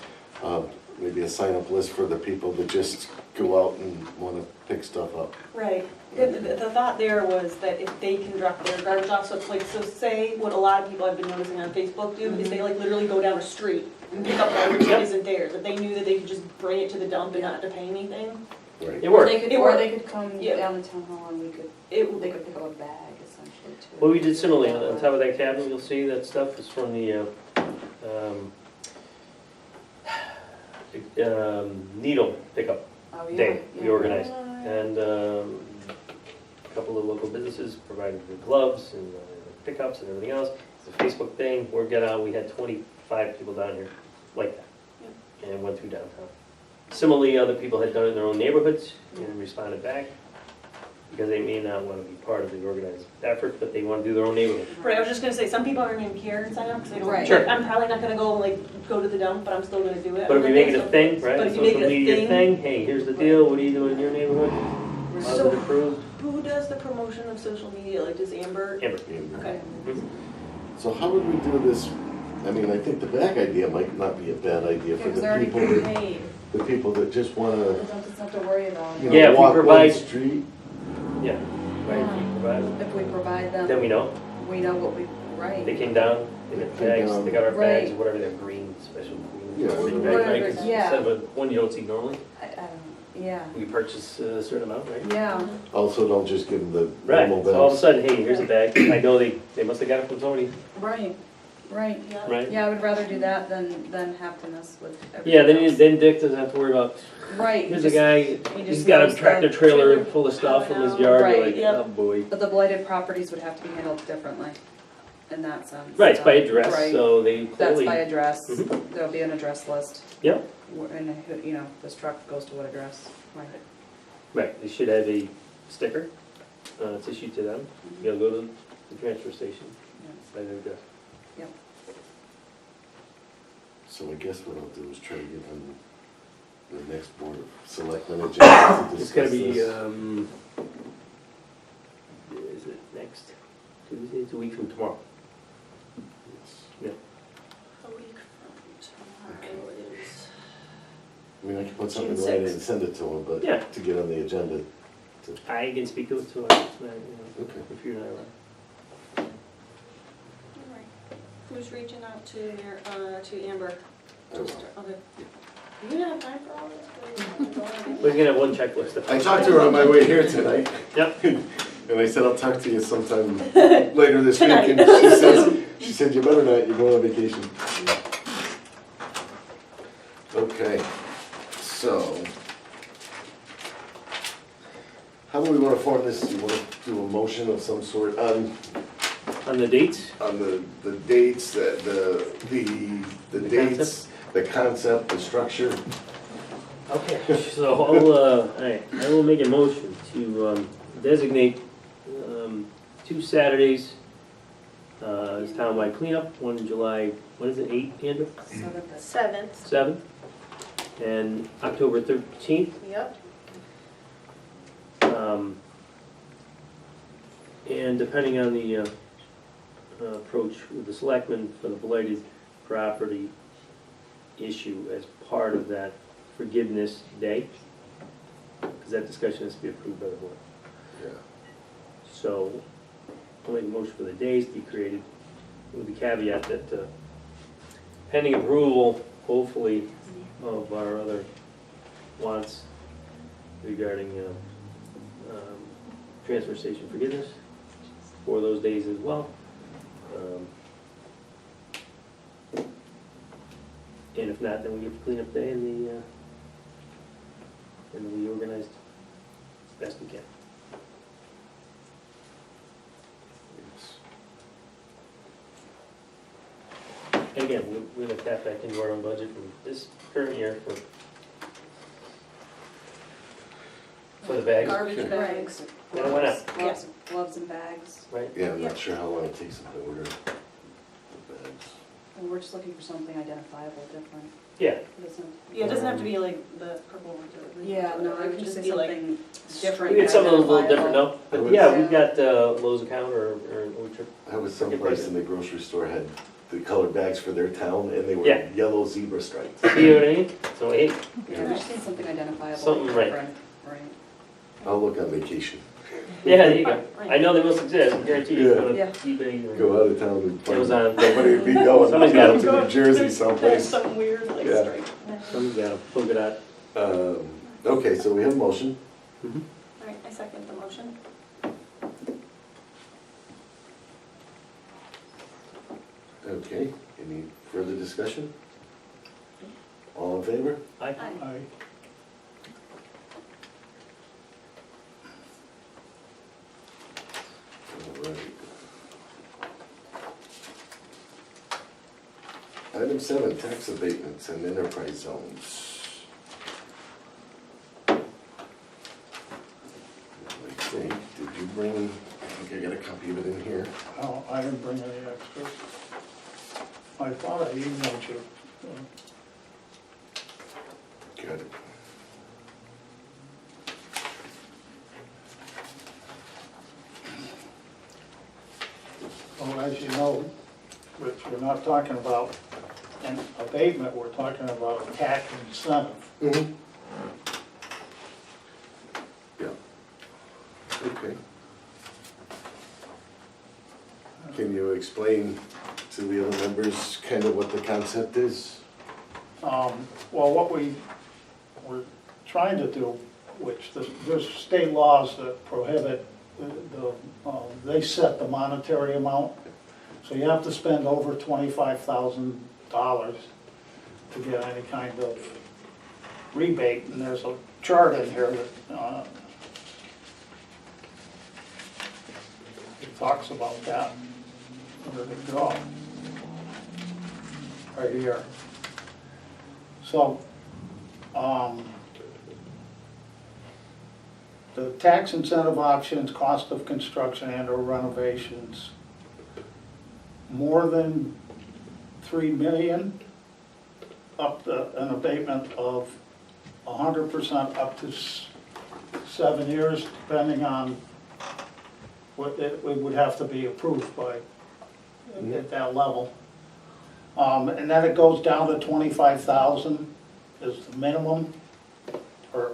maybe a sign-up list for the people that just go out and wanna pick stuff up. Right, the thought there was that if they can drop their garbage off, so it's like, so say what a lot of people I've been noticing on Facebook do, is they like literally go down a street and pick up garbage that isn't theirs, if they knew that they could just bring it to the dump and not have to pay anything. Right. It worked. It Or worked. they could come Yeah. down to town hall and they could pick up a bag essentially too. Well, we did similarly, on top of that cabinet, you'll see that stuff is from the needle pickup Oh, yeah, day we yeah. organized. And a couple of local businesses provided the gloves and pickups and everything else. It's a Facebook thing, word got out, we had 25 people down here like that, and went through downtown. Similarly, other people had done it in their own neighborhoods and responded back, because they may not want to be part of the organized effort, but they want to do their own neighborhood. Right, I was just gonna say, some people aren't even care and sign up, because they don't, Right. Sure. I'm probably not gonna go to the dump, but I'm still gonna do it. But if we make it a thing, right, But if you make social it a media thing. thing, hey, here's the deal, what do you do in your neighborhood? How's So- it approved? Who does the promotion of social media, like does Amber? Amber. Okay. Mhm. So how would we do this? I mean, I think the back idea might not be a bad idea for Because they're already the people that, paid. the people that just wanna, They don't just have to worry about you it. Yeah, know, if we walk one provide- street. Yeah, right, if you provide them, If we provide them, then we know. we know what we, They right. came down, they got They came bags, down. they got our bags, Right. whatever, they're green, special green. Yeah. green bag, right? 'Cause Yeah. instead of a one you don't see normally, I don't, yeah, we purchase a certain amount, right? yeah, Also, don't just give them the Right, normal so all of a bags. sudden, hey, here's a bag, I know they must have got it from somebody, right, right. right? Yeah, I would rather do that than have to mess with everything Yeah, else. then Dick doesn't have to worry about, Right. here's a just- guy, he he's just got a knows tractor the trailer full of stuff from his yard, Right, you're like, yep. oh boy. But the blighted properties would have to be handled differently in that sense. Right, it's by address, Right. so they That's clearly. by address, Mhm. there'll be an address list. Yep. And, you know, this truck goes to what address, right? Right, they should have a sticker, it's issued to them, you'll go to the transfer station, by their address. So I guess what I'll do is try to get on the next board of selectmen agenda to It's gonna discuss be, this. is it next Tuesday, it's a week from tomorrow. Yes. A week from tomorrow is. I mean, I can put something June right in 6th. and send it to them, but Yeah. to get on the agenda. I can speak to it, so Okay. if you're not around. Alright. Who's reaching out to Amber? I will. Okay. You gonna have time for all this? We're gonna have one checklist. I talked to her on my way here tonight. Yep. And I said, I'll talk to you sometime later this week. And she said, you better not, you're going on vacation. Okay, so. How do we want to form this? Do you want to do a motion of some sort on On the dates, the dates, the dates, the concept, the structure? okay, so all right, I will make a motion to designate 2 Saturdays as townwide cleanup, one in July, what is it, 8th, Andrew? 7th. 7th, and October 13th. Yep. And depending on the approach with the selectmen for the blighted property issue as part of that forgiveness day, because that discussion has to be approved by the board. Yeah. So I'll make a motion for the days to be created with the caveat that pending approval, hopefully, of our other wants regarding transfer station forgiveness for those days as well. And if not, then we give cleanup day and we organize as best we can. And again, we're gonna tap back into our own budget from this current year for the bags, Garbage bags. Yeah, why not? Gloves and bags. right? Yeah, I'm not sure how long it takes them to order the bags. And we're just looking for something identifiable, different. Yeah, It doesn't- Yeah, it doesn't have to be like the purple ones or the. Yeah, no, it it could would just just be be like. something different. we get something a little different identifiable. now, but yeah, we've got Lowe's account or Orchard. I was someplace in the grocery store had the colored bags for their town and they were Yeah. yellow zebra stripes. See what I mean? So, hey, Yeah, we just need something identifiable. Something right. different, right. I'll look on vacation, yeah, there you go. I know they must exist, I guarantee you, go to Yeah. eBay or go out of town and find, Amazon. nobody would be going Somebody's got to them. New Jersey someplace. Something weird like Yeah. straight. Someone's got a polka dot. Okay, so we have a motion. Alright, I second the motion. Okay, any further discussion? All in favor? Aye. I, All right. Item 7, tax abatements and enterprise zones. I think, did you bring, I think I got a copy of it in here. no, I didn't bring any extras. I thought I emailed you. Got it. Well, as you know, Rich, we're not talking about an abatement, we're talking about a tax incentive. Mhm. Yeah. Okay. Can you explain to the other members kind of what the concept is? Well, what we're trying to do, which there's state laws that prohibit, they set the monetary amount. So you have to spend over $25,000 to get any kind of rebate, and there's a chart in here that it talks about that. Where did it go? Right here. So, the tax incentive options, cost of construction and or renovations, more than 3 million, up to an abatement of 100% up to 7 years, depending on what it would have to be approved by at that level. And then it goes down to 25,000 is the minimum, or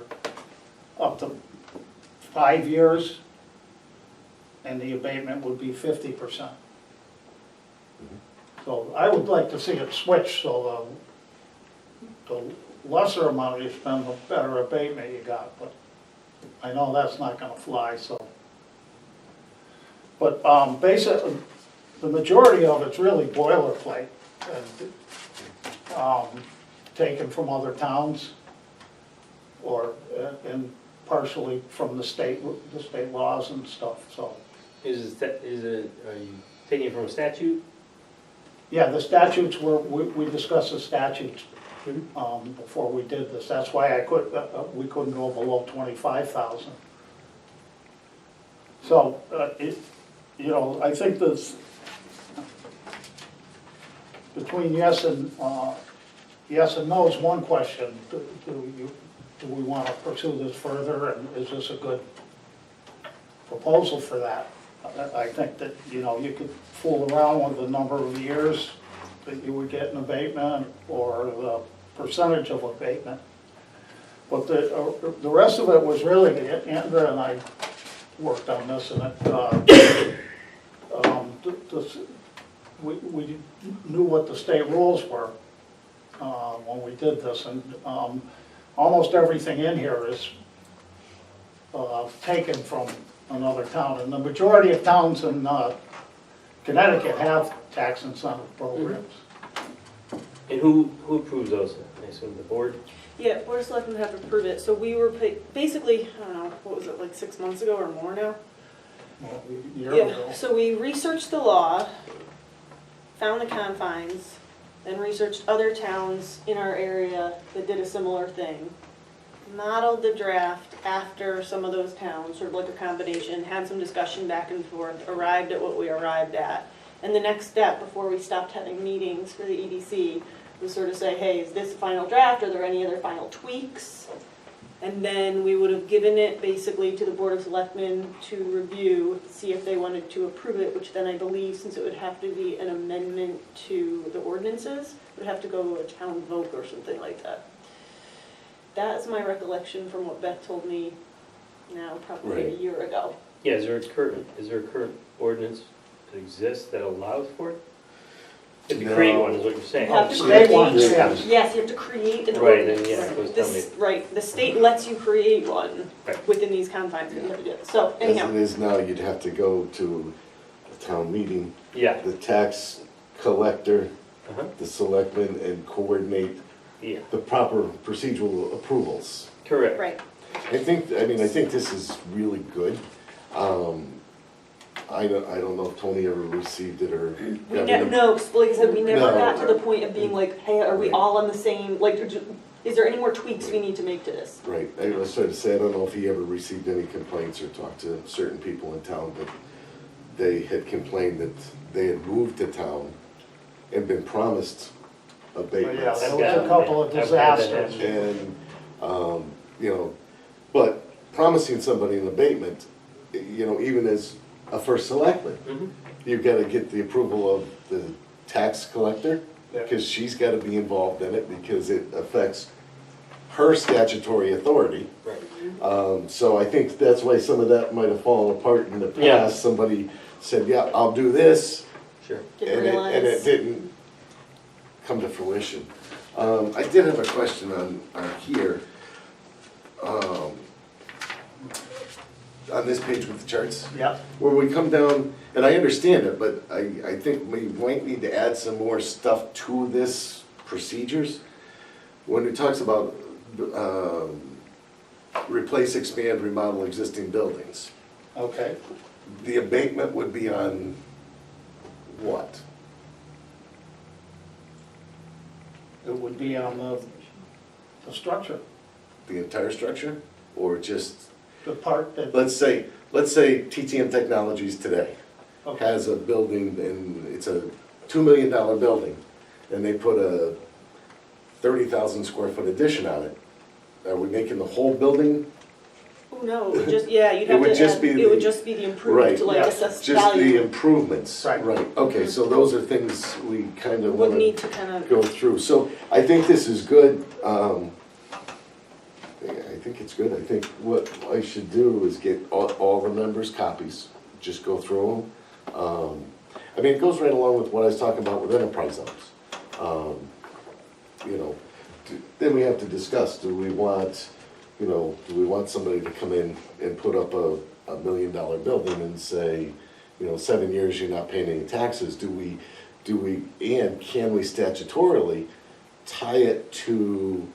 up to 5 years, and the abatement would be 50%. So I would like to see it switch, so the lesser amount you spend, the better abatement you got, but I know that's not gonna fly, so. But basically, the majority of it's really boilerplate, and taken from other towns, or, and partially from the state laws and stuff, so. Are you taking it from a statute? Yeah, the statutes were, we discussed the statutes before we did this. That's why we couldn't go below 25,000. So, you know, I think this, between yes and no is one question. Do we want to pursue this further, and is this a good proposal for that? I think that, you know, you could fool around with the number of years that you would get an abatement or the percentage of abatement. But the rest of it was really, Andrea and I worked on this, and we knew what the state rules were when we did this, and almost everything in here is taken from another town, and the majority of towns in Connecticut have tax incentive programs. And who approves those? I assume the board? Yeah, Board of Selectmen have approved it, so we were basically, I don't know, what was it, like 6 months ago or more now? Well, a year Yeah, ago. so we researched the law, found the confines, then researched other towns in our area that did a similar thing, modeled the draft after some of those towns, sort of like a combination, had some discussion back and forth, arrived at what we arrived at. And the next step before we stopped having meetings for the EDC was sort of say, hey, is this a final draft? Are there any other final tweaks? And then we would have given it basically to the Board of Selectmen to review, see if they wanted to approve it, which then I believe, since it would have to be an amendment to the ordinances, it would have to go to a town vote or something like that. That's my recollection from what Beth told me now, probably a year ago. Yeah, is there a current ordinance that exists that allows for it? If you create one, is what you're saying. You have to State ones, create, yes. yes, you have to create an Right, and ordinance. yeah, it goes down Right, the state lets you create one Right. within these confines, and you have to do it. So As anyhow, it is now, you'd have to go to a town meeting, Yeah, the tax collector, uh-huh, the selectmen, and coordinate yeah, the proper procedural approvals. correct. right, I think this is really good. I don't know if Tony ever received it or. we never, no, 'cause like I said, we never No. got to the point of being like, hey, are we all on the same, like, is there any more tweaks we need to make to this? Right, I was trying to say, I don't know if he ever received any complaints or talked to certain people in town, but they had complained that they had moved to town and been promised But yeah, abatements. there was a couple of I've had that disasters. happen. And, you know, but promising somebody an abatement, you know, even as a first selectman, Mhm. you've gotta get the approval of the tax collector, Yeah. because she's gotta be involved in it, because it affects her statutory authority. Right. So I think that's why some of that might have fallen apart in the Yeah. past. Somebody said, yeah, I'll do this, Sure. Didn't and it realize. didn't come to fruition. I did have a question on here. On this page with the charts, Yeah, where we come down, and I understand it, but I think we might need to add some more stuff to this procedures. When it talks about, replace, expand, remodel existing buildings, okay. the abatement would be on what? It would be on the structure, The entire structure, or just, the part that, let's say TTM Technologies today okay, has a building, and it's a $2 million building, and they put a 30,000 square foot addition on it. Are we making the whole building? Oh, no, it would just, yeah, you'd It have would to just add, be it the- would just be the improved, Right. like Yeah. assessed Just the value. improvements? Right. Okay, so those are things we kind of Would want need to to kind of, go through. So I think this is good. I think it's good. I think what I should do is get all the members' copies, just go through them. I mean, it goes right along with what I was talking about with enterprise zones. You know, then we have to discuss, do we want somebody to come in and put up a $1 million building and say, 7 years you're not paying any taxes? Do we, and can we statutorily tie it to,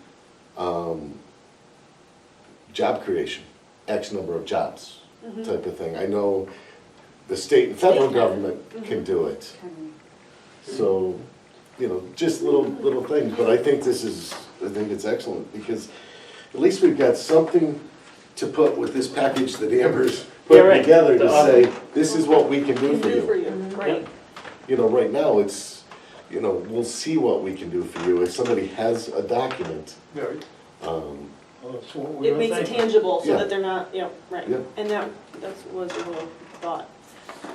job creation, X number of jobs type of thing? I know the state and federal government can do it. So, just little things, but I think it's excellent, because at least we've got something to put with this package that Amber's Yeah, putting right. together to The say, this is what we can do can for do for you. you, right? Right now, it's, we'll see what we can do for you. If somebody has a document, very, um, well, that's what we It were makes it thinking. tangible so Yeah. that they're not, right. Yeah. And that was the whole thought.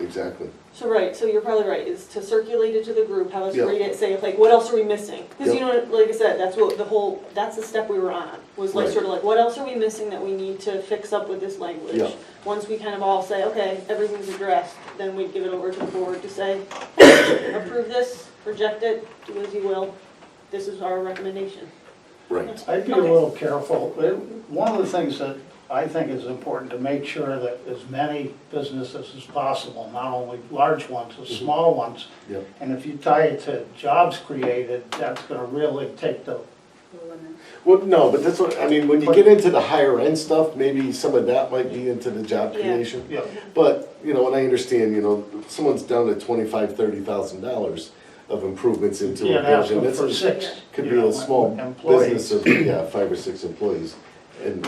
exactly. So, right, so you're probably right, is to circulate it to the group, have us Yeah. read it, say, like, what else are we missing? Because Yeah. like I said, that's what that's the step we were on, was like, Right. sort of like, what else are we missing that we need to fix up with this language? Yeah. Once we kind of all say, okay, everything's addressed, then we give it over to the board to say, approve this, reject it, do as you will, this is our recommendation. Right. I'd be a little careful. One of the things that I think is important to make sure that as many businesses as possible, not only large ones, but small ones. Yep. And if you tie it to jobs created, that's gonna really take the, Well, no, but that's what, I mean, when you get into the higher end stuff, maybe some of that might be into the job Yeah. creation. yeah, But, and I understand, someone's down to $25,000-$30,000 of improvements into a can't ask building. them for That's six. could you be know, a small employees. business of, 5 or 6 employees. And,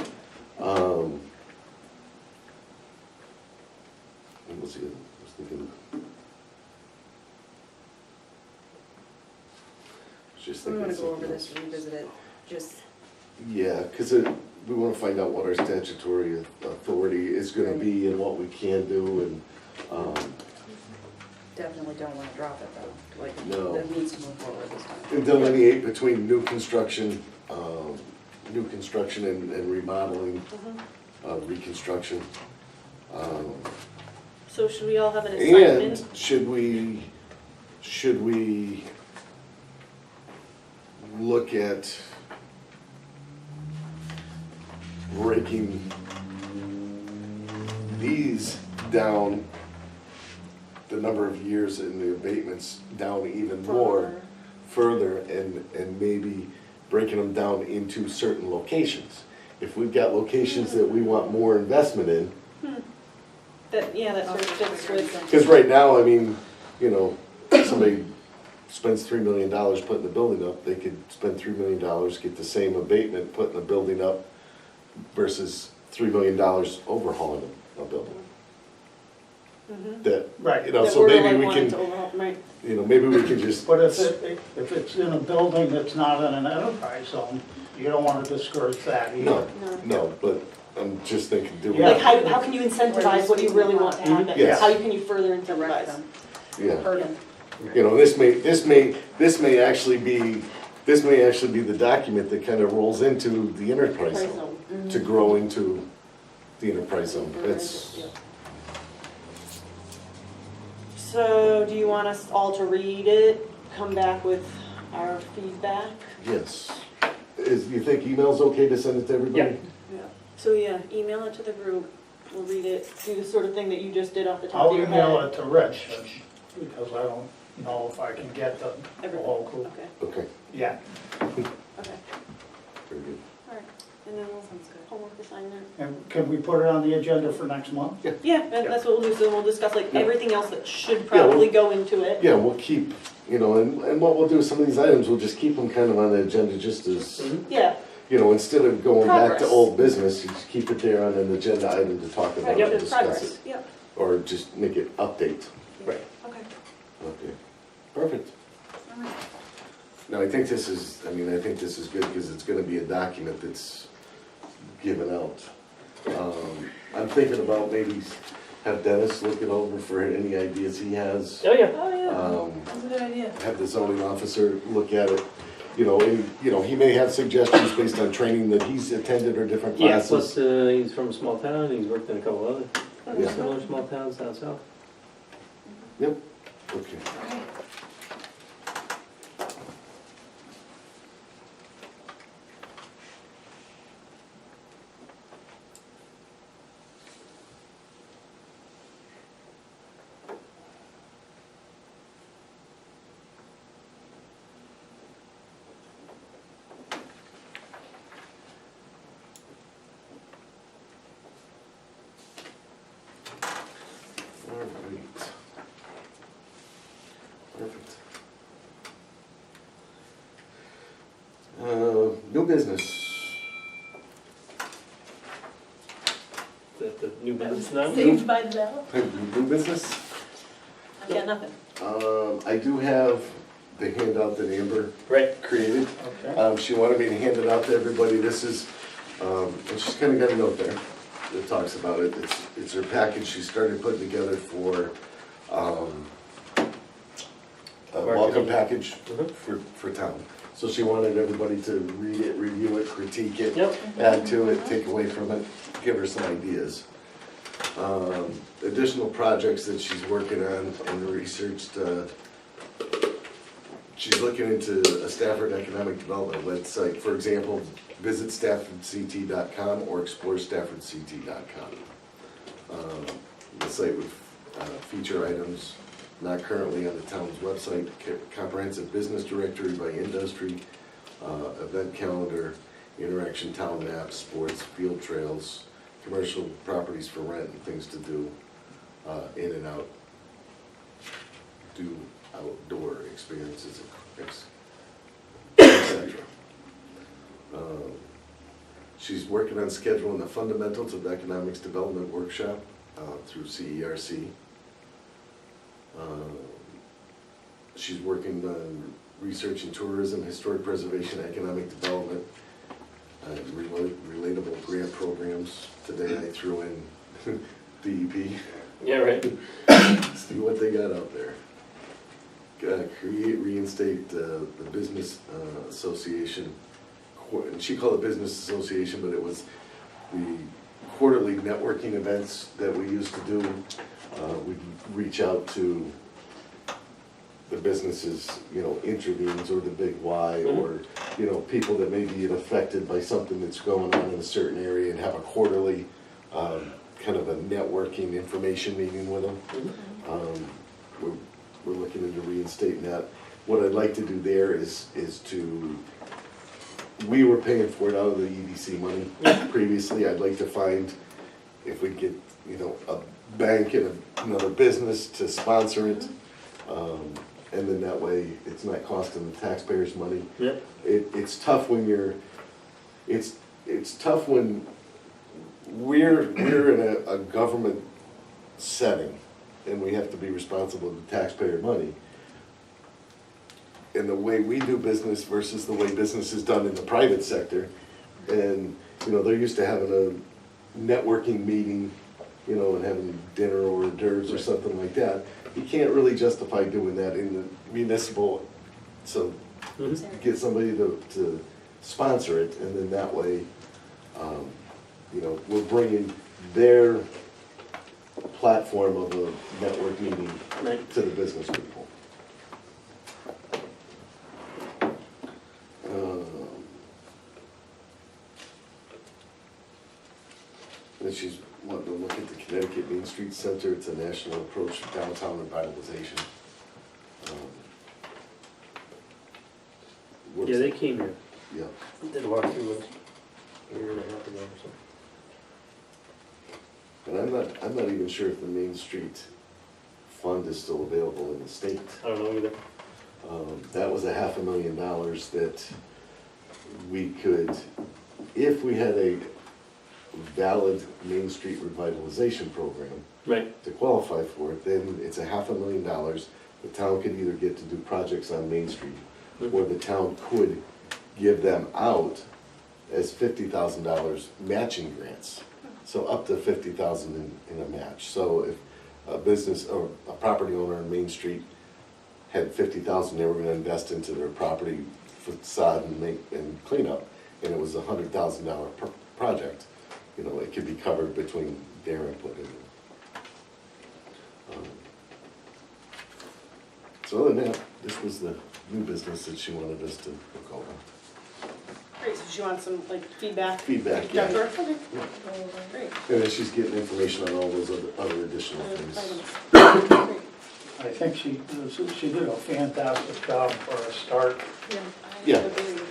what was it? I was thinking. Just We thinking wanna go over something this, else. revisit it, just, Yeah, because we want to find out what our statutory authority is going to be and what we can do, and, definitely don't wanna drop it though, like, No. that needs to move forward this time. and delineate between new construction and remodeling, reconstruction. So should we all have an And assignment? should we look at breaking these down, the number of years in the abatements down even more, further, and maybe breaking them down into certain locations? If we've got locations that we want more investment in, That sort of fits with, because right now, I mean, somebody spends $3 million putting the building up, they could spend $3 million, get the same abatement putting the building up versus $3 million overhauling a building. That, Right. that so we're maybe like we wanting can, to overhaul, right? maybe we can just. But if it's in a building that's not in an enterprise zone, you don't wanna discourage that either. No, but I'm just thinking, do we? Yeah. Like, how can you incentivize what you really want to happen? Yes. How can you further Direct incentivize? them, Yeah, hurt them. You know, this may actually be the document that kind of rolls into the enterprise Price zone, zone. to grow into the enterprise zone. That's, Yeah. So do you want us all to read it, come back with our feedback? yes. You think email's okay to send it to everybody? Yeah. So yeah, email it to the group, we'll read it, do the sort of thing that you just did off the top I'll of your head. email it to Rich, because I don't know if I can get the whole group. Okay, Okay, Yeah, okay, very good. all right, and then we'll, homework assignment. and can we put it on the agenda for next month? Yeah, that's what we'll do, so we'll discuss like Yeah. everything else that should Yeah, probably go into it. Yeah, we'll keep, you know, and what we'll do, some of these items, we'll just keep them kind of on the agenda just as, Yeah, you know, instead of going back to Progress. old business, you just keep it there on an agenda item to talk about right, and discuss progress, it. yep, Or just make it update. Right. okay. Okay, perfect. All right. No, I think this is good because it's gonna be a document that's given out. I'm thinking about maybe have Dennis look it over for any ideas he has. Oh, yeah. Oh, yeah, Um, that's a good idea. have the zoning officer look at it. You know, and, you know, he may have suggestions based on training that he's attended or different Yeah, classes. plus, he's from a small town, he's worked in a couple other Yeah. similar small towns down south. Yep, okay. All right. Perfect. New business. The new business now? Saved by the bell? New business? I got nothing. I do have the handout that Amber Right. created. Okay. She wanted me to hand it out to everybody. This is, and she's kind of got a note there that talks about it. It's her package she started putting together for, a welcome package Mhm. for town. So she wanted everybody to read it, review it, critique it, Yep. add to it, take away from it, give her some ideas. Additional projects that she's working on and researched, she's looking into a Stafford economic development website. For example, visit staffordct.com or explore staffordct.com. The site would feature items not currently on the town's website, comprehensive business directory by industry, event calendar, interaction town maps, sports, field trails, commercial properties for rent and things to do in and out, do outdoor experiences, etc. She's working on scheduling the fundamentals of economics development workshop through CERC. She's working on research and tourism, historic preservation, economic development, relatable grant programs. Today I threw in DEP, Yeah, right. see what they got out there. Reinstate the business association, and she called it business association, but it was the quarterly networking events that we used to do. We'd reach out to the businesses, you know, intervenes or the big Y, or, you know, people that may be affected by something that's going on in a certain area, and have a quarterly kind of a networking information meeting with them. We're looking into reinstating that. What I'd like to do there is to, we were paying for it out of the EDC money previously. I'd like to find if we get, you know, a bank and another business to sponsor it. And then that way, it's not costing the taxpayers money. Yep. It's tough when you're, it's tough when we're in a government setting and we have to be responsible for taxpayer money. And the way we do business versus the way business is done in the private sector. And, you know, they're used to having a networking meeting, you know, and having dinner or hors d'oeuvres or something like that. you can't really justify doing that in the municipal, so Mhm. get somebody to sponsor it, and then that way, you know, we're bringing their platform of a network meeting Right. to the business people. And she's wanting to look at the Connecticut Main Street Center. It's a national approach to downtown revitalization. Works- Yeah, they came here, Yeah. did a walkthrough a year and a half ago or so. And I'm not even sure if the Main Street Fund is still available in the state. I don't know either. That was $500,000 that we could, if we had a valid Main Street revitalization program Right, to qualify for it, then it's $500,000. The town could either get to do projects on Main Street, or the town could give them out as $50,000 matching grants. So up to $50,000 in a match. So if a business or a property owner on Main Street had $50,000 they were gonna invest into their property facade and cleanup, and it was a $100,000 project, you know, it could be covered between their input and. So other than that, this was the new business that she wanted us to look over. Great, so she wants some like feedback? Feedback, yeah. Jennifer? Okay. Yeah. Great. And then she's getting information on all those other additional things. Great. I think she did a fantastic job for a start. Yeah. Yeah. Agreed.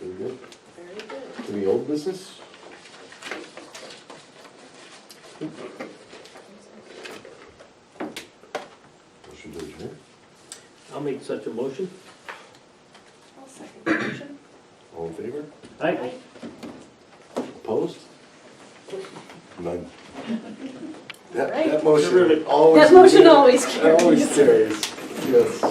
Very good. Very good. Any old business? Motion to adjourn. I'll make such a motion. I'll second the motion. All in favor? Aye. Opposed? None. Right. That motion Terrific. always. That motion always carries. Always carries, yes.